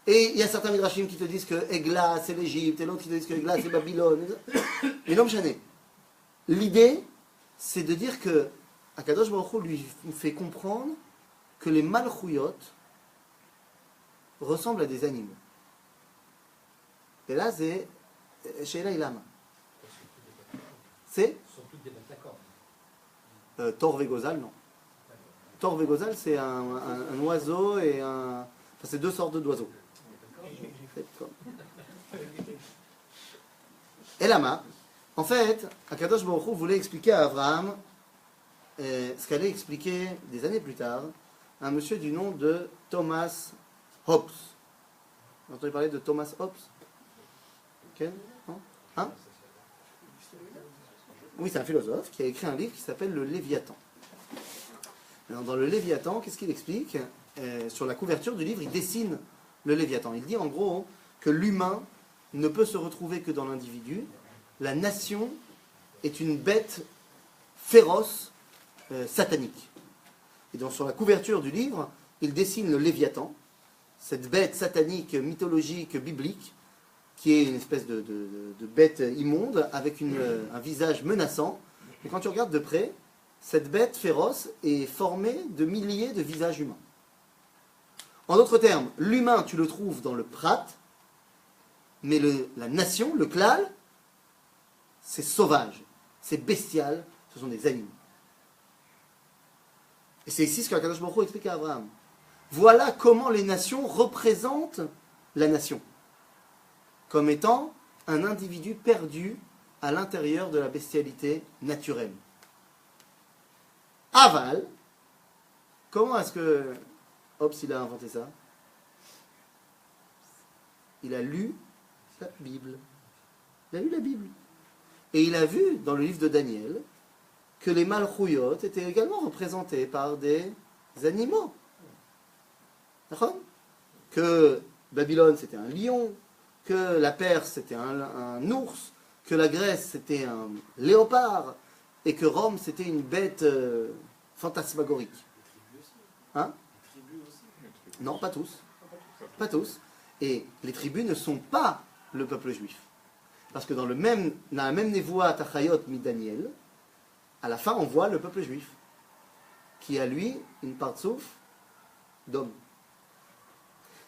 Et il y a certains Midrashim qui te disent que Egla c'est l'Égypte et l'autre qui te disent que Egla c'est Babylone. Mais non, Chané. L'idée c'est de dire que Akadosh Baruch Hu lui fait comprendre que les Malchouyot ressemblent à des animaux. Et là c'est Sheila Ilama. C'est Ce sont toutes des bêtes d'accord. Tor Vegozal, non. Tor Vegozal, c'est un oiseau et un. Enfin, c'est deux sortes d'oiseaux. Et Lama, en fait, Akadosh Baruch Hu voulait expliquer à Abraham ce qu'allait expliquer des années plus tard un monsieur du nom de Thomas Hobbes. Vous avez entendu parler de Thomas Hobbes? Quel? Hein? Oui, c'est un philosophe qui a écrit un livre qui s'appelle Le Léviathan. Alors, dans le Léviathan, qu'est-ce qu'il explique? Sur la couverture du livre, il dessine le Léviathan. Il dit en gros que l'humain ne peut se retrouver que dans l'individu. La nation est une bête féroce, satanique. Et donc sur la couverture du livre, il dessine le Léviathan, cette bête satanique, mythologique, biblique, qui est une espèce de bête immonde avec un visage menaçant. Et quand tu regardes de près, cette bête féroce est formée de milliers de visages humains. En d'autres termes, l'humain, tu le trouves dans le prat, mais la nation, le klal, c'est sauvage, c'est bestial, ce sont des animaux. Et c'est ici ce qu'Akadosh Baruch Hu explique à Abraham. Voilà comment les nations représentent la nation, comme étant un individu perdu à l'intérieur de la bestialité naturelle. Aval, comment est-ce que Hobbes il a inventé ça? Il a lu la Bible. Il a lu la Bible. Et il a vu dans le livre de Daniel que les Malchouyot étaient également représentés par des animaux. D'accord? Que Babylone c'était un lion, que la Perse c'était un ours, que la Grèce c'était un léopard, et que Rome c'était une bête fantasmagorique. Hein? Non, pas tous. Pas tous. Et les tribus ne sont pas le peuple juif. Parce que dans la même névoie Tachayot mi Daniel, à la fin on voit le peuple juif, qui a lui une partsouf d'homme.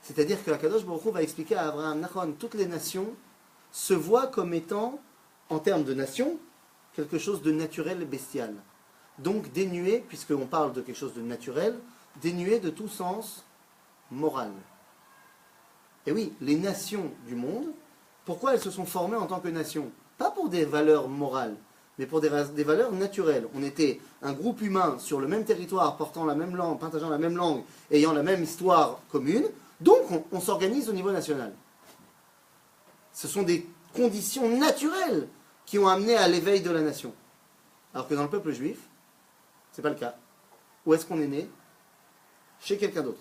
C'est-à-dire que Akadosh Baruch Hu va expliquer à Abraham, Nachon, toutes les nations se voient comme étant, en termes de nation, quelque chose de naturel et bestial. Donc dénué, puisqu'on parle de quelque chose de naturel, dénué de tout sens moral. Et oui, les nations du monde, pourquoi elles se sont formées en tant que nations? Pas pour des valeurs morales, mais pour des valeurs naturelles. On était un groupe humain sur le même territoire, portant la même langue, partageant la même langue, ayant la même histoire commune, donc on s'organise au niveau national. Ce sont des conditions naturelles qui ont amené à l'éveil de la nation. Alors que dans le peuple juif, c'est pas le cas. Où est-ce qu'on est né? Chez quelqu'un d'autre.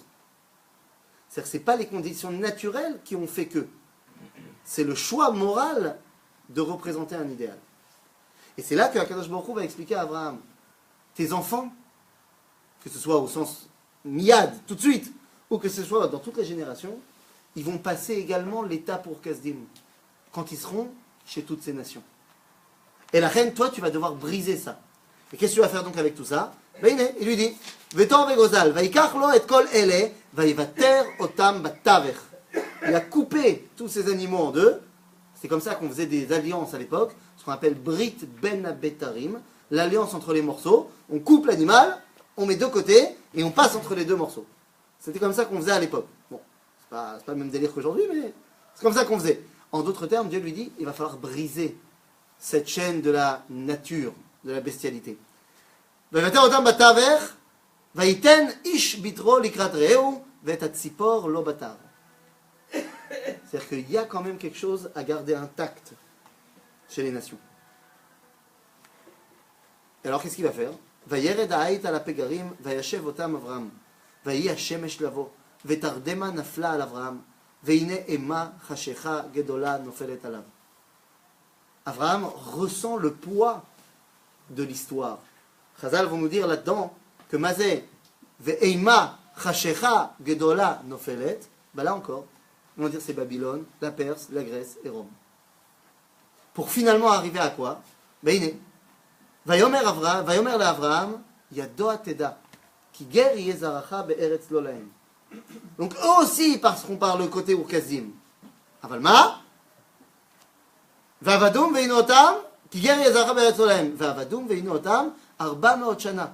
C'est-à-dire que ce n'est pas les conditions naturelles qui ont fait que. C'est le choix moral de représenter un idéal. Et c'est là que Akadosh Baruch Hu va expliquer à Abraham, tes enfants, que ce soit au sens miad, tout de suite, ou que ce soit dans toutes les générations, ils vont passer également l'étape pour Kasdim, quand ils seront chez toutes ces nations. Et la reine, toi, tu vas devoir briser ça. Et qu'est-ce que tu vas faire donc avec tout ça? Ben, il lui dit, Vetor vegozal, vaikach lo et kol ele, vaivater otam batavech. Il a coupé tous ces animaux en deux. C'est comme ça qu'on faisait des alliances à l'époque, ce qu'on appelle Brit Ben Abetarim, l'alliance entre les morceaux. On coupe l'animal, on met deux côtés, et on passe entre les deux morceaux. C'était comme ça qu'on faisait à l'époque. Bon, c'est pas le même délire qu'aujourd'hui, mais c'est comme ça qu'on faisait. En d'autres termes, Dieu lui dit, il va falloir briser cette chaîne de la nature, de la bestialité. C'est-à-dire qu'il y a quand même quelque chose à garder intact chez les nations. Et alors qu'est-ce qu'il va faire? Vayered ha'ait al hapegarim, vayashev otam Avram, vayi hashemesh lavo, vetardema nafla al Avram, veine ema chashecha gedola nofelet alav. Abraham ressent le poids de l'histoire. Chazal vont nous dire là-dedans que Mazé, ve'eima chashecha gedola nofelet, ben là encore, on va dire c'est Babylone, la Perse, la Grèce et Rome. Pour finalement arriver à quoi? Ben il est. Vayomer l'Avraham, yado ateda, ki ger yezaracha be'eretz lo lahem. Donc eux aussi ils passeront par le côté Urkazim. Avalma, ועבדום והיינו אותם, כי גר יזרעך בארץ לא להם. ועבדום והיינו אותם 400 שנה.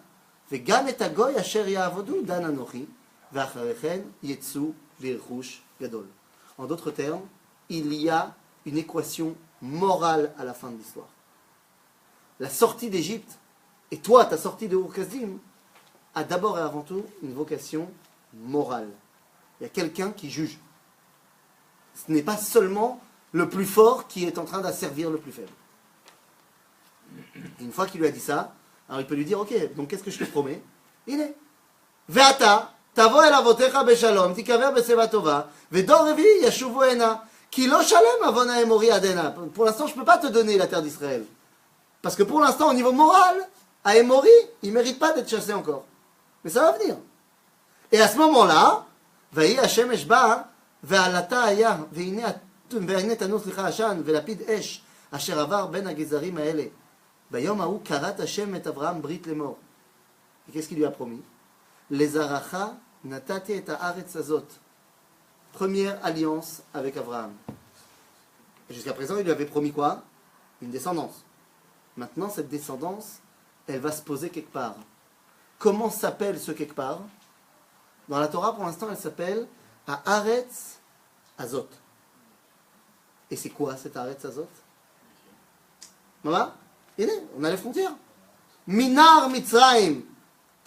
וגם את הגוי אשר יעבדו דן אנוכי, ואחרי כן יצאו לרכוש גדול. En d'autres termes, il y a une équation morale à la fin de l'histoire. La sortie d'Égypte, et toi ta sortie de Ur-Kasdim, a d'abord et avant tout une vocation morale. Il y a quelqu'un qui juge. Ce n'est pas seulement le plus fort qui est en train d'asservir le plus faible. Et une fois qu'il lui a dit ça, alors il peut lui dire, ok, donc qu'est-ce que je te promets? Il est. Ve'ata, tavo el avotecha beshalom, tikaver beseva tova, ve'dor revi yashuvu ena, ki lo shalem avon ha'emori adena. Pour l'instant, je ne peux pas te donner la terre d'Israël. Parce que pour l'instant, au niveau moral, Ha'emori, il ne mérite pas d'être chassé encore. Mais ça va venir. Et à ce moment-là, vayi Hashem eshba, ve'alata aya, ve'ine והנה תנוס לך עשן ולפיד אש אשר עבר בין הגזרים האלה. ביום ההוא כרת השם את אברהם ברית לאמור. Qu'est-ce qu'il lui a promis? לזרעך נתתי את הארץ הזאת. Première alliance avec Abraham. Jusqu'à présent, il lui avait promis quoi? Une descendance. Maintenant, cette descendance, elle va se poser quelque part. Comment s'appelle ce quelque part? Dans la Torah, pour l'instant, elle s'appelle Haaretz Azot. Et c'est quoi cette Haaretz Azot? Maman? On a les frontières. Minar Mitzrayim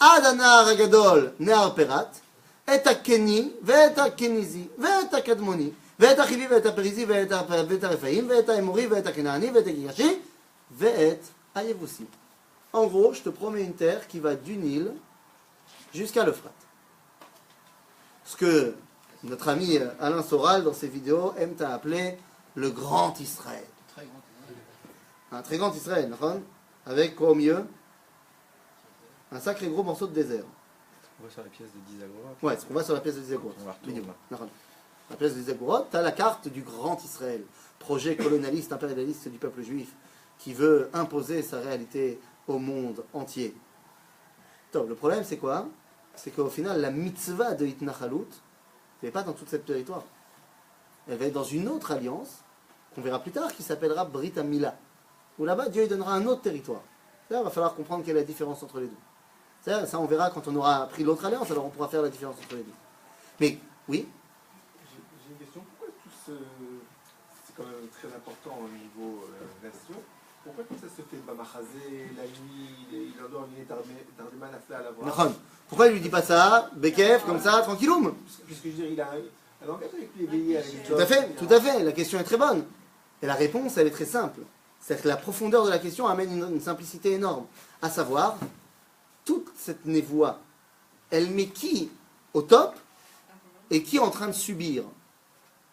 ad הנהר הגדול, נהר פרת, את הקני ואת הקניזי ואת הקדמוני ואת החיבי ואת הפריזי ואת הרפאים ואת האמורי ואת הכנעני ואת הגירשי ואת היבוסי. En gros, je te promets une terre qui va du Nil jusqu'à l'Euphrate. Ce que notre ami Alain Soral, dans ses vidéos, aime à appeler le grand Israël. Un très grand Israël, avec quoi au milieu? Un sacré gros morceau de désert. On voit sur la pièce de 10 agorot. Ouais, ce qu'on voit sur la pièce de 10 agorot. On va retrouver. La pièce de 10 agorot, tu as la carte du grand Israël, projet colonialiste, impérialiste du peuple juif, qui veut imposer sa réalité au monde entier. Donc, le problème, c'est quoi? C'est qu'au final, la mitzvah de Itnachalut, elle n'est pas dans tout ce territoire. Elle va être dans une autre alliance, qu'on verra plus tard, qui s'appellera Brit Hamila. Où là-bas, Dieu lui donnera un autre territoire. Là, il va falloir comprendre quelle est la différence entre les deux. Ça, on verra quand on aura pris l'autre alliance, alors on pourra faire la différence entre les deux. Mais, oui? J'ai une question. Pourquoi tout ce... C'est quand même très important au niveau nation. pourquoi tout ça se fait Bamachazé, la nuit, il en doit Tardeman a fait à la voix? Nachon. Pourquoi il lui dit pas ça, Bekef, comme ça, tranquilloum? Puisque je veux dire, il a un langage avec lui éveillé avec les Tout à fait, tout à fait. La question est très bonne. Et la réponse, elle est très simple. C'est que la profondeur de la question amène une simplicité énorme. À savoir, toute cette névoie, elle met qui au top et qui est en train de subir?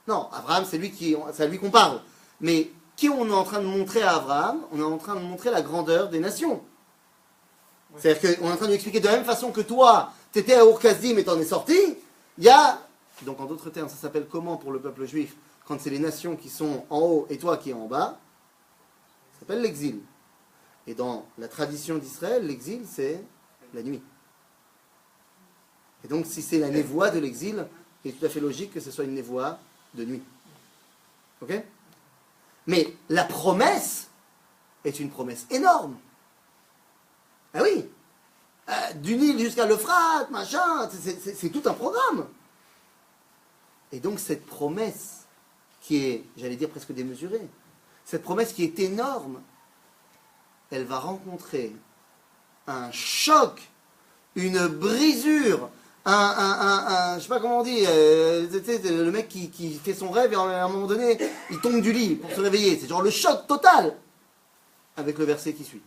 Non, Abraham, c'est à lui qu'on parle. Mais qui on est en train de montrer à Abraham? On est en train de montrer la grandeur des nations. C'est-à-dire qu'on est en train de lui expliquer de la même façon que toi, tu étais à Ur-Kasdim et t'en es sorti, il y a, donc en d'autres termes, ça s'appelle comment pour le peuple juif, quand c'est les nations qui sont en haut et toi qui es en bas, ça s'appelle l'exil. Et dans la tradition d'Israël, l'exil, c'est la nuit. Et donc, si c'est la névoie de l'exil, il est tout à fait logique que ce soit une névoie de nuit. Ok? Mais la promesse est une promesse énorme. Ah oui, du Nil jusqu'à l'Euphrate, machin, c'est tout un programme. Et donc cette promesse qui est, j'allais dire presque démesurée, cette promesse qui est énorme, elle va rencontrer un choc, une brisure, je sais pas comment on dit, le mec qui fait son rêve et à un moment donné, il tombe du lit pour se réveiller. C'est genre le choc total avec le verset qui suit.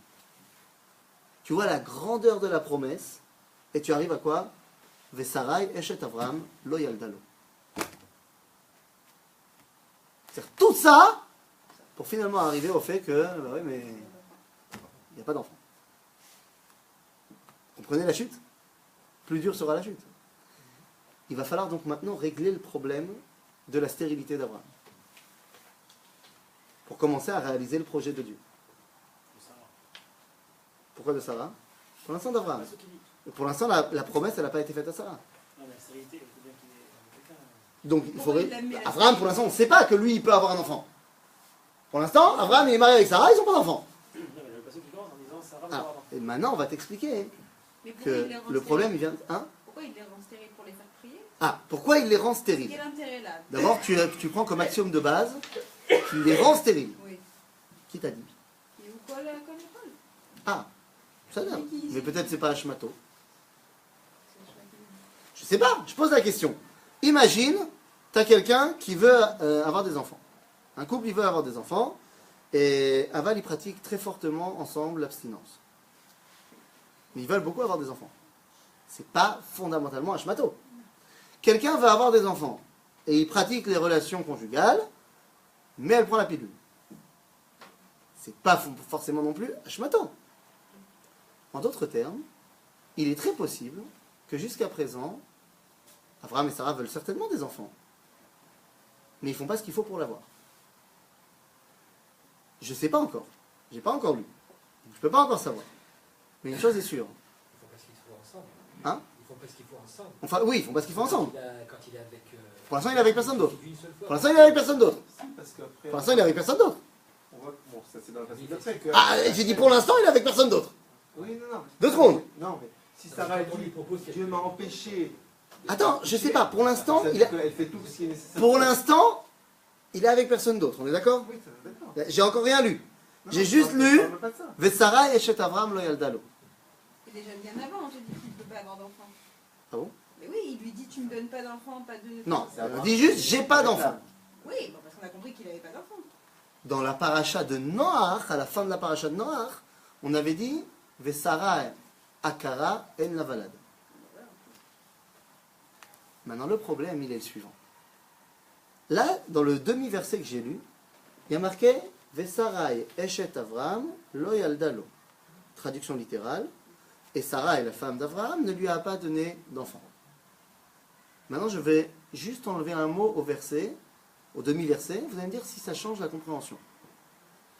Tu vois la grandeur de la promesse, et tu arrives à quoi? Vesarai eshet Avram lo yaldalo. C'est-à-dire tout ça pour finalement arriver au fait que, bah oui, mais il n'y a pas d'enfant. Comprenez la chute? Plus dure sera la chute. Il va falloir donc maintenant régler le problème de la stérilité d'Abraham. Pour commencer à réaliser le projet de Dieu. Pourquoi de Sarah? Pour l'instant d'Abraham. Pour l'instant, la promesse, elle n'a pas été faite à Sarah. Non, mais la stérilité, il faut bien qu'il ait quelqu'un. Donc, il faudrait... Abraham, pour l'instant, on ne sait pas que lui, il peut avoir un enfant. Pour l'instant, Abraham, il est marié avec Sarah, ils n'ont pas d'enfant. Non, mais le passage qui commence en disant Sarah va Ah, avoir un enfant. et maintenant, on va t'expliquer Mais pourquoi que il les rend le problème, il vient... Hein? Pourquoi il les rend stériles pour les faire prier? Ah, pourquoi il les rend stériles? Quel intérêt là? D'abord, tu prends comme axiome de base qu'il les rend stériles. Oui. Qui t'a dit? Et où quoi l'école? Ah, ça vient. Mais peut-être c'est pas Hashmato. C'est chouette. Je sais pas, je pose la question. Imagine, tu as quelqu'un qui veut avoir des enfants. Un couple, il veut avoir des enfants, et Aval, ils pratiquent très fortement ensemble l'abstinence. Ils veulent beaucoup avoir des enfants. C'est pas fondamentalement Hashmato. Quelqu'un veut avoir des enfants, et il pratique les relations conjugales, mais elle prend la pilule. C'est pas forcément non plus Hashmato. En d'autres termes, il est très possible que jusqu'à présent, Abraham et Sarah veulent certainement des enfants, mais ils ne font pas ce qu'il faut pour l'avoir. Je ne sais pas encore. Je n'ai pas encore lu. Je ne peux pas encore savoir. Mais une chose est sûre. Ils font pas ce qu'il faut ensemble. Hein? Ils font pas ce qu'il faut ensemble. Enfin, oui, ils font pas ce qu'ils font ensemble. Quand il est avec. Pour l'instant, il est avec personne d'autre. Une seule fois. Pour l'instant, il est avec personne d'autre. Si, parce qu'après, Pour l'instant, il est avec personne d'autre. on voit que bon, ça c'est dans le passage d'après. Que... Ah, j'ai dit pour l'instant, il est avec personne d'autre. Oui, non. 2 secondes. Non, mais si Sarah Quand on lui dit propose Dieu m'a empêché. Attends, je sais pas. Pour l'instant, Ça veut il a... dire qu'elle fait tout ce qui est nécessaire. Pour l'instant, il est avec personne d'autre. On est d'accord? Oui, ça d'accord. J'ai encore rien lu. Non, J'ai je juste parle- lu je parle pas de ça. Vesara eshet Avram lo yaldalo. C'est déjà bien avant, on te dit qu'il ne peut pas avoir d'enfant. Ah bon? Mais oui, il lui dit tu me donnes pas d'enfant, pas de. Non, C'est on Abraham. dit juste j'ai pas d'enfant. Oui, bon, parce qu'on a compris qu'il n'avait pas d'enfant. Dans la paracha de Noach, à la fin de la paracha de Noach, on avait dit Vesara akara en la valade. Maintenant, le problème, il est le suivant. Là, dans le demi-verset que j'ai lu, il y a marqué Vesarai eshet Avram lo yaldalo. Traduction littérale. Et Sarah, la femme d'Avraham, ne lui a pas donné d'enfant. Maintenant, je vais juste enlever un mot au verset, au demi-verset. Vous allez me dire si ça change la compréhension.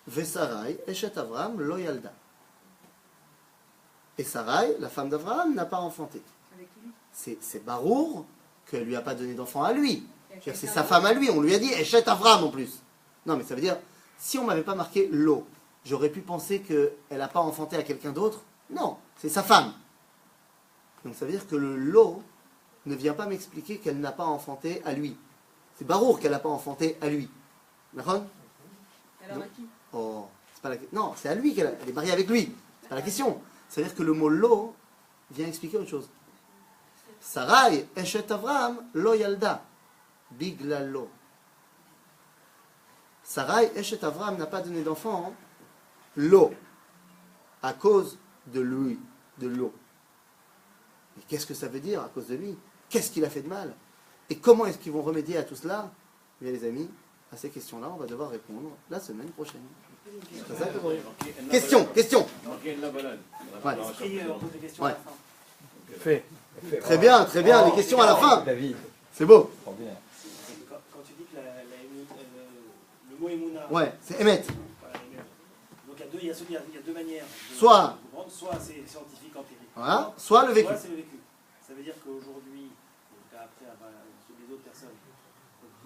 Vesarai eshet Avram lo yalda. Et Sarai, la femme d'Avraham, n'a pas enfanté. Avec lui. C'est barour qu'elle lui a pas donné d'enfant à lui. Et C'est quelqu'un sa d'autre. femme à lui. On lui a dit eshet Avram en plus. Non, mais ça veut dire, si on m'avait pas marqué l'eau, j'aurais pu penser qu'elle n'a pas enfanté à quelqu'un d'autre. Non, c'est sa femme. Donc ça veut dire que le lot ne vient pas m'expliquer qu'elle n'a pas enfanté à lui. C'est barour qu'elle n'a pas enfanté à lui. D'accord? Alors à qui? Oh, C'est pas la... Non, c'est à lui qu'elle est mariée avec lui. C'est pas la question. C'est-à-dire que le mot lo vient expliquer autre chose. Sarai, Eshet Avram, lo yalda, biglalo. Sarai, Eshet Avram n'a pas donné d'enfant, hein? Lo, à cause de lui, de l'eau. Et qu'est-ce que ça veut dire à cause de lui? Qu'est-ce qu'il a fait de mal? Et comment est-ce qu'ils vont remédier à tout cela? Eh bien les amis, à ces questions-là, on va devoir répondre la semaine prochaine. C'est ça que vous voyez. Question. Ouais. Est-ce qu'on pose des questions à la fin? Fait. Très bien, les questions à la fin. David. C'est beau. Trop bien. Quand tu dis que le mot Emouna, Ouais, c'est Emet. voilà, donc il y a deux manières de Soit. comprendre. Soit c'est scientifique, empirique. Voilà. Soit le vécu. Soit c'est le vécu. Ça veut dire qu'aujourd'hui, en tout cas après les autres personnes,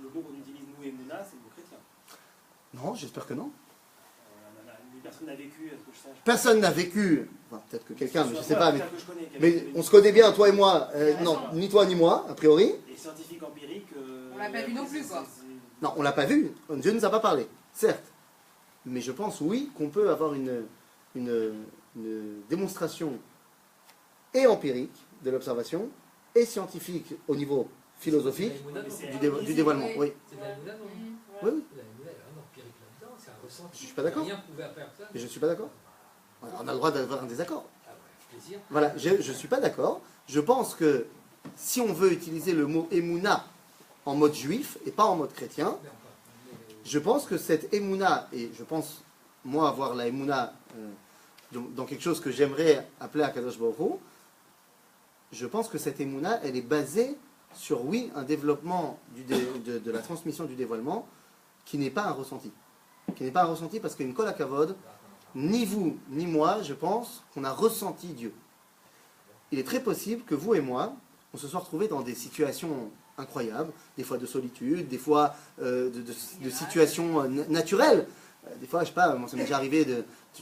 le mot qu'on utilise nous Emouna, c'est le mot chrétien. Non, j'espère que non. Personne n'a vécu, à ce que je sache. Personne n'a vécu. Enfin, peut-être que quelqu'un, mais je sais pas. Que je connais, Mais on se connaît bien, toi et moi. Non, ni toi ni moi, a priori. Et scientifique, empirique. On l'a pas vu non plus, quoi. Non, on l'a pas vu. Dieu ne nous a pas parlé, certes. Mais je pense, oui, qu'on peut avoir une démonstration et empirique de l'observation et scientifique au niveau philosophique du dévoilement. Oui. C'est de la Mouna, non? Oui, oui. La Mouna, il y a un empirique là-dedans, c'est un ressenti. Je suis pas d'accord. Rien prouvé à personne. Mais je ne suis pas d'accord. On a le droit d'avoir un désaccord. Ah ouais, plaisir. Voilà, je ne suis pas d'accord. Je pense que si on veut utiliser le mot Emouna en mode juif et pas en mode chrétien, je pense que cette Emouna, et je pense, moi, avoir la Emouna dans quelque chose que j'aimerais appeler Akadosh Baruch Hu, je pense que cette Emouna, elle est basée sur, oui, un développement de la transmission du dévoilement qui n'est pas un ressenti. Qui n'est pas un ressenti parce qu'une kol hakavod, ni vous, ni moi, je pense qu'on a ressenti Dieu. Il est très possible que vous et moi, on se soit retrouvés dans des situations incroyables, des fois de solitude, des fois de situations naturelles. Des fois, je sais pas, moi ça m'est déjà arrivé,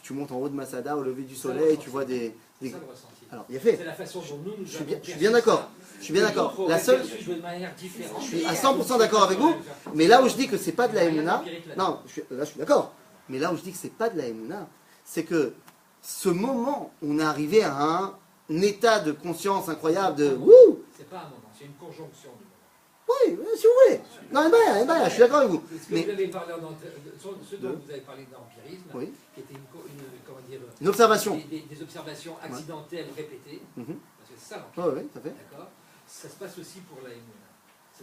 tu montes en haut de Masada au lever du soleil, tu vois des... C'est ça le ressenti. Alors, il y a fait. C'est la façon dont nous Je suis bien d'accord. Je suis bien d'accord. La seule... Je suis à 100% d'accord avec vous, mais là où je dis que c'est pas de la Emouna, non, là je suis d'accord, mais là où je dis que c'est pas de la Emouna, c'est que ce moment, on est arrivé à un état de conscience incroyable de wouh. C'est pas un moment, c'est une conjonction du moment. Oui, si vous voulez. Non, je suis d'accord avec vous. Ce que Mais vous avez parlé ce dont vous avez parlé d'empirisme, oui. qui était comment dire, Une observation. Des observations accidentelles répétées, Mhm. parce que c'est ça Oui, l'empirisme. oui, tout à fait. D'accord. Ça se passe aussi pour la Emouna.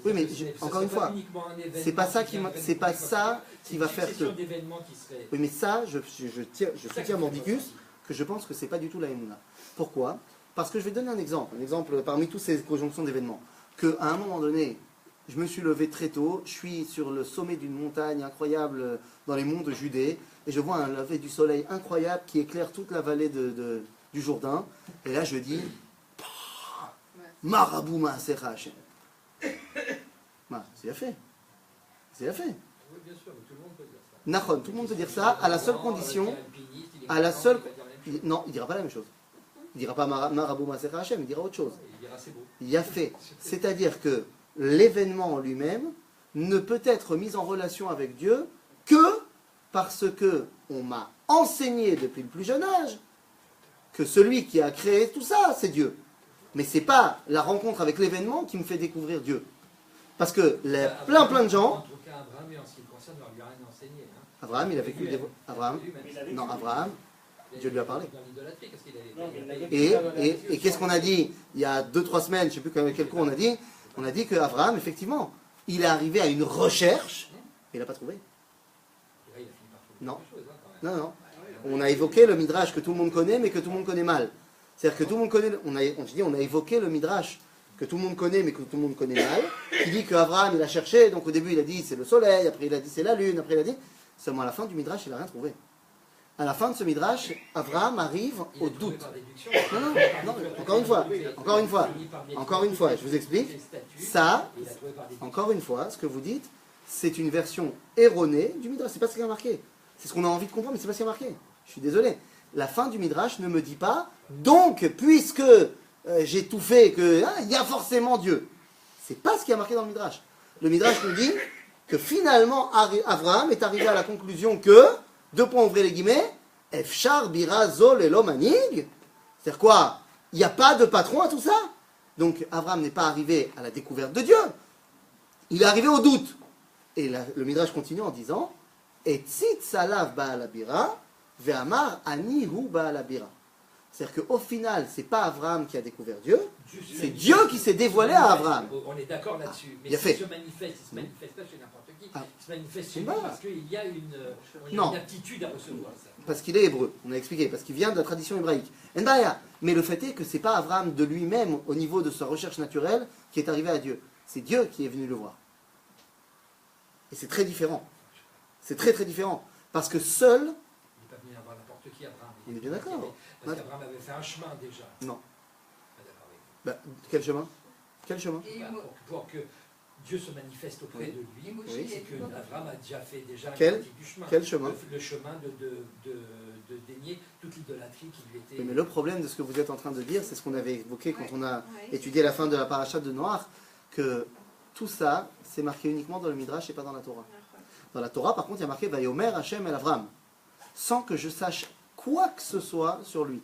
Oui, mais C'est-à-dire que encore une c'est pas fois, uniquement un événement c'est pas ça qui qui, vient c'est pas ça c'est qui une va faire succession que. d'événements qui seraient. Oui, mais ça, je soutiens Mordicus que je pense que c'est pas du tout la Emouna. Pourquoi? Parce que je vais donner un exemple parmi toutes ces conjonctions d'événements. Qu'à un moment donné, je me suis levé très tôt, je suis sur le sommet d'une montagne incroyable dans les monts de Judée, et je vois un lever du soleil incroyable qui éclaire toute la vallée du Jourdain, et là je dis Marabout Maaser Hashem. C'est fait. C'est fait. Oui, bien sûr, mais tout le monde peut dire ça. Nahon, tout le monde peut dire ça, à la seule condition, à la seule... Non, il dira pas la même chose. Il dira pas Marabout Maaser Hashem, il dira autre chose. Il dira c'est beau. Il y a fait. C'est-à-dire que l'événement en lui-même ne peut être mis en relation avec Dieu que parce que on m'a enseigné depuis le plus jeune âge que celui qui a créé tout ça, c'est Dieu. Mais c'est pas la rencontre avec l'événement qui me fait découvrir Dieu. Parce que plein de gens... En tout cas, Abraham, et en ce qui le concerne, on lui a rien enseigné. Hein. Abraham, il a vécu... Abraham, Dieu lui a parlé. Et qu'est-ce qu'on a dit il y a 2-3 semaines, je ne sais plus quel cours on a dit qu'Abraham, effectivement, il est arrivé à une recherche, et il n'a pas trouvé. Non. Non. On a évoqué le midrash que tout le monde connaît, mais que tout le monde connaît mal. C'est-à-dire que tout le monde connaît, on a évoqué le midrash que tout le monde connaît, mais que tout le monde connaît mal, qui dit qu'Abraham, il a cherché, donc au début il a dit c'est le soleil, après il a dit c'est la lune, après il a dit, seulement à la fin du midrash, il n'a rien trouvé. À la fin de ce midrash, Abraham arrive au doute. Non, encore une fois, je vous explique. Ça, encore une fois, ce que vous dites, c'est une version erronée du midrash. C'est pas ce qui est marqué. C'est ce qu'on a envie de comprendre, mais c'est pas ce qui est marqué. Je suis désolé. La fin du midrash ne me dit pas, donc, puisque j'ai tout fait, il y a forcément Dieu. C'est pas ce qui est marqué dans le midrash. Le midrash nous dit que finalement, Abraham est arrivé à la conclusion que deux points, ouvrez les guillemets, Efshar bira zol elo manig. C'est-à-dire quoi? Il n'y a pas de patron à tout ça. Donc Abraham n'est pas arrivé à la découverte de Dieu. Il est arrivé au doute. Et le Midrash continue en disant Et tzit salav ba'alabira, ve'amar ani hu ba'alabira. C'est-à-dire qu'au final, ce n'est pas Abraham qui a découvert Dieu, c'est Dieu qui s'est dévoilé à Abraham. On est d'accord là-dessus. Mais Bien s'il fait. se manifeste, il ne se manifeste pas chez n'importe qui. Ah. Il se manifeste chez C'est lui pas- parce qu'il y a Non. une aptitude à recevoir ça. Parce qu'il est hébreu, on a expliqué, parce qu'il vient de la tradition hébraïque. Enbaya. Mais le fait est que ce n'est pas Abraham de lui-même, au niveau de sa recherche naturelle, qui est arrivé à Dieu. C'est Dieu qui est venu le voir. Et c'est très différent. C'est très très différent. Parce que seul, Il n'est pas venu avoir n'importe qui, Abraham. On est bien d'accord. Parce qu'Abraham avait fait un chemin déjà. non. Pas d'accord avec vous. Quel chemin? Quel chemin? Et Voilà, pour que Dieu se manifeste auprès Oui. de lui, Oui. c'est que Abraham a déjà fait déjà Quel- une partie du chemin. quel chemin? Le chemin de dénier toute l'idolâtrie qui lui était... Oui, mais le problème de ce que vous êtes en train de dire, c'est ce qu'on avait évoqué quand on a Ouais. étudié la fin de la paracha de Noach, que tout ça, c'est marqué uniquement dans le Midrash et pas dans la Torah. Dans la Torah, par contre, il y a marqué Vayomer Hashem el Avram, sans que je sache quoi que ce soit sur lui.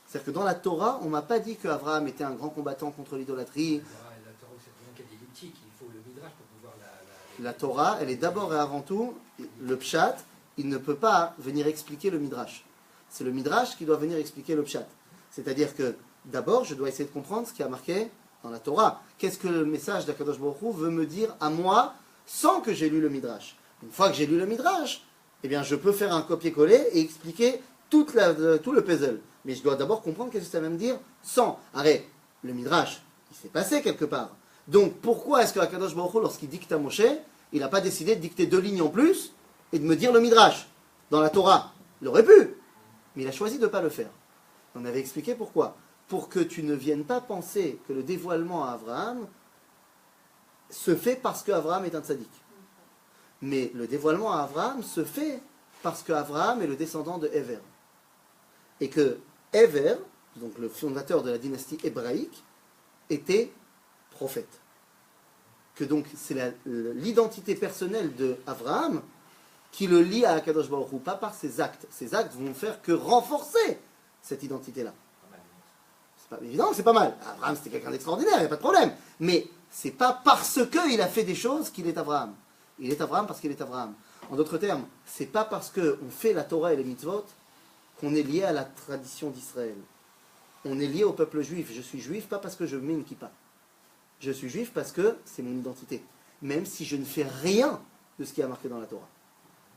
C'est-à-dire que dans la Torah, on ne m'a pas dit qu'Abraham était un grand combattant contre l'idolâtrie. La Torah, c'est vraiment qu'il y a des elliptiques, il faut le Midrash pour pouvoir la... La Torah, elle est d'abord et avant tout, le Pshat, il ne peut pas venir expliquer le Midrash. C'est le Midrash qui doit venir expliquer le Pshat. C'est-à-dire que d'abord, je dois essayer de comprendre ce qui a marqué dans la Torah. Qu'est-ce que le message d'Akadosh Baruch Hu veut me dire à moi sans que j'ai lu le Midrash? Une fois que j'ai lu le Midrash, eh bien, je peux faire un copier-coller et expliquer tout le puzzle. Mais je dois d'abord comprendre qu'est-ce que ça veut me dire sans. Arrête, le Midrash, il s'est passé quelque part. Donc, pourquoi est-ce que Akadosh Baruch Hu, lorsqu'il dicte à Moshe, il n'a pas décidé de dicter 2 lignes en plus et de me dire le Midrash dans la Torah? Il aurait pu, mais il a choisi de ne pas le faire. On avait expliqué pourquoi. Pour que tu ne viennes pas penser que le dévoilement à Abraham se fait parce qu'Abraham est un tzaddik. Mais le dévoilement à Abraham se fait parce qu'Abraham est le descendant de Ever. Et que Ever, donc le fondateur de la dynastie hébraïque, était prophète. Que donc c'est l'identité personnelle de Abraham qui le lie à Akadosh Baruch Hu, pas par ses actes. Ses actes vont faire que renforcer cette identité-là. C'est pas évident, c'est pas mal. Abraham c'était quelqu'un d'extraordinaire, il n'y a pas de problème. Mais c'est pas parce qu'il a fait des choses qu'il est Abraham. Il est Abraham parce qu'il est Abraham. En d'autres termes, c'est pas parce qu'on fait la Torah et les mitzvot qu'on est lié à la tradition d'Israël. On est lié au peuple juif. Je suis juif pas parce que je mets une kippa. Je suis juif parce que c'est mon identité. Même si je ne fais rien de ce qui est marqué dans la Torah.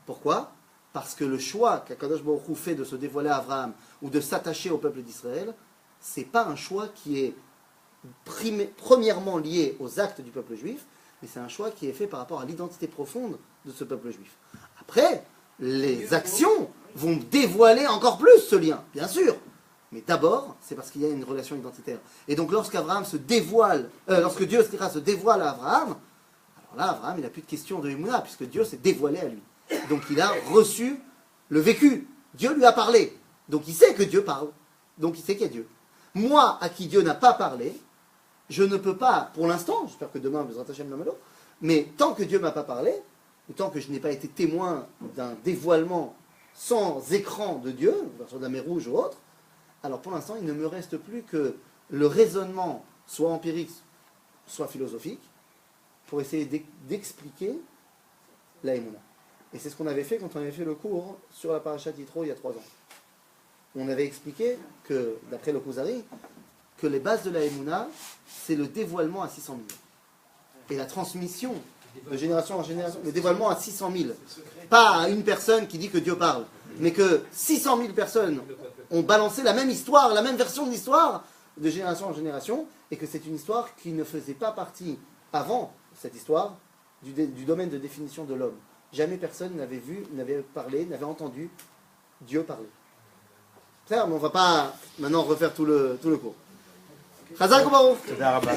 Pourquoi? Parce que le choix qu'Akadosh Baruch Hu fait de se dévoiler à Abraham ou de s'attacher au peuple d'Israël, c'est pas un choix qui est premièrement lié aux actes du peuple juif, mais c'est un choix qui est fait par rapport à l'identité profonde de ce peuple juif. Après, les actions vont dévoiler encore plus ce lien, bien sûr. Mais d'abord, c'est parce qu'il y a une relation identitaire. Et donc, lorsque Dieu se dévoile à Abraham, alors là, Abraham, il n'a plus de question de Emouna, puisque Dieu s'est dévoilé à lui. Donc, il a reçu le vécu. Dieu lui a parlé. Donc, il sait que Dieu parle. Donc, il sait qu'il y a Dieu. Moi, à qui Dieu n'a pas parlé, je ne peux pas, pour l'instant, j'espère que demain, Bezrat Hashem Lamelo, mais tant que Dieu ne m'a pas parlé, ou tant que je n'ai pas été témoin d'un dévoilement sans écran de Dieu, version de la mer Rouge ou autre, alors pour l'instant, il ne me reste plus que le raisonnement, soit empirique, soit philosophique, pour essayer d'expliquer la Emouna. Et c'est ce qu'on avait fait quand on avait fait le cours sur la Parashat Yitro il y a 3 ans. On avait expliqué que, d'après le Kuzari, que les bases de la Emouna, c'est le dévoilement à 600 000. Et la transmission de génération en génération, le dévoilement à 600 000. Pas à une personne qui dit que Dieu parle, mais que 600 000 personnes ont balancé la même histoire, la même version de l'histoire, de génération en génération, et que c'est une histoire qui ne faisait pas partie, avant cette histoire, du domaine de définition de l'homme. Jamais personne n'avait vu, n'avait parlé, n'avait entendu Dieu parler. Mais on ne va pas maintenant refaire tout le cours. Chazak ou Barouf?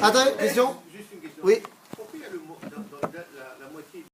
Attendez, question? Juste une question. Oui. Pourquoi il y a le mot, dans la moitié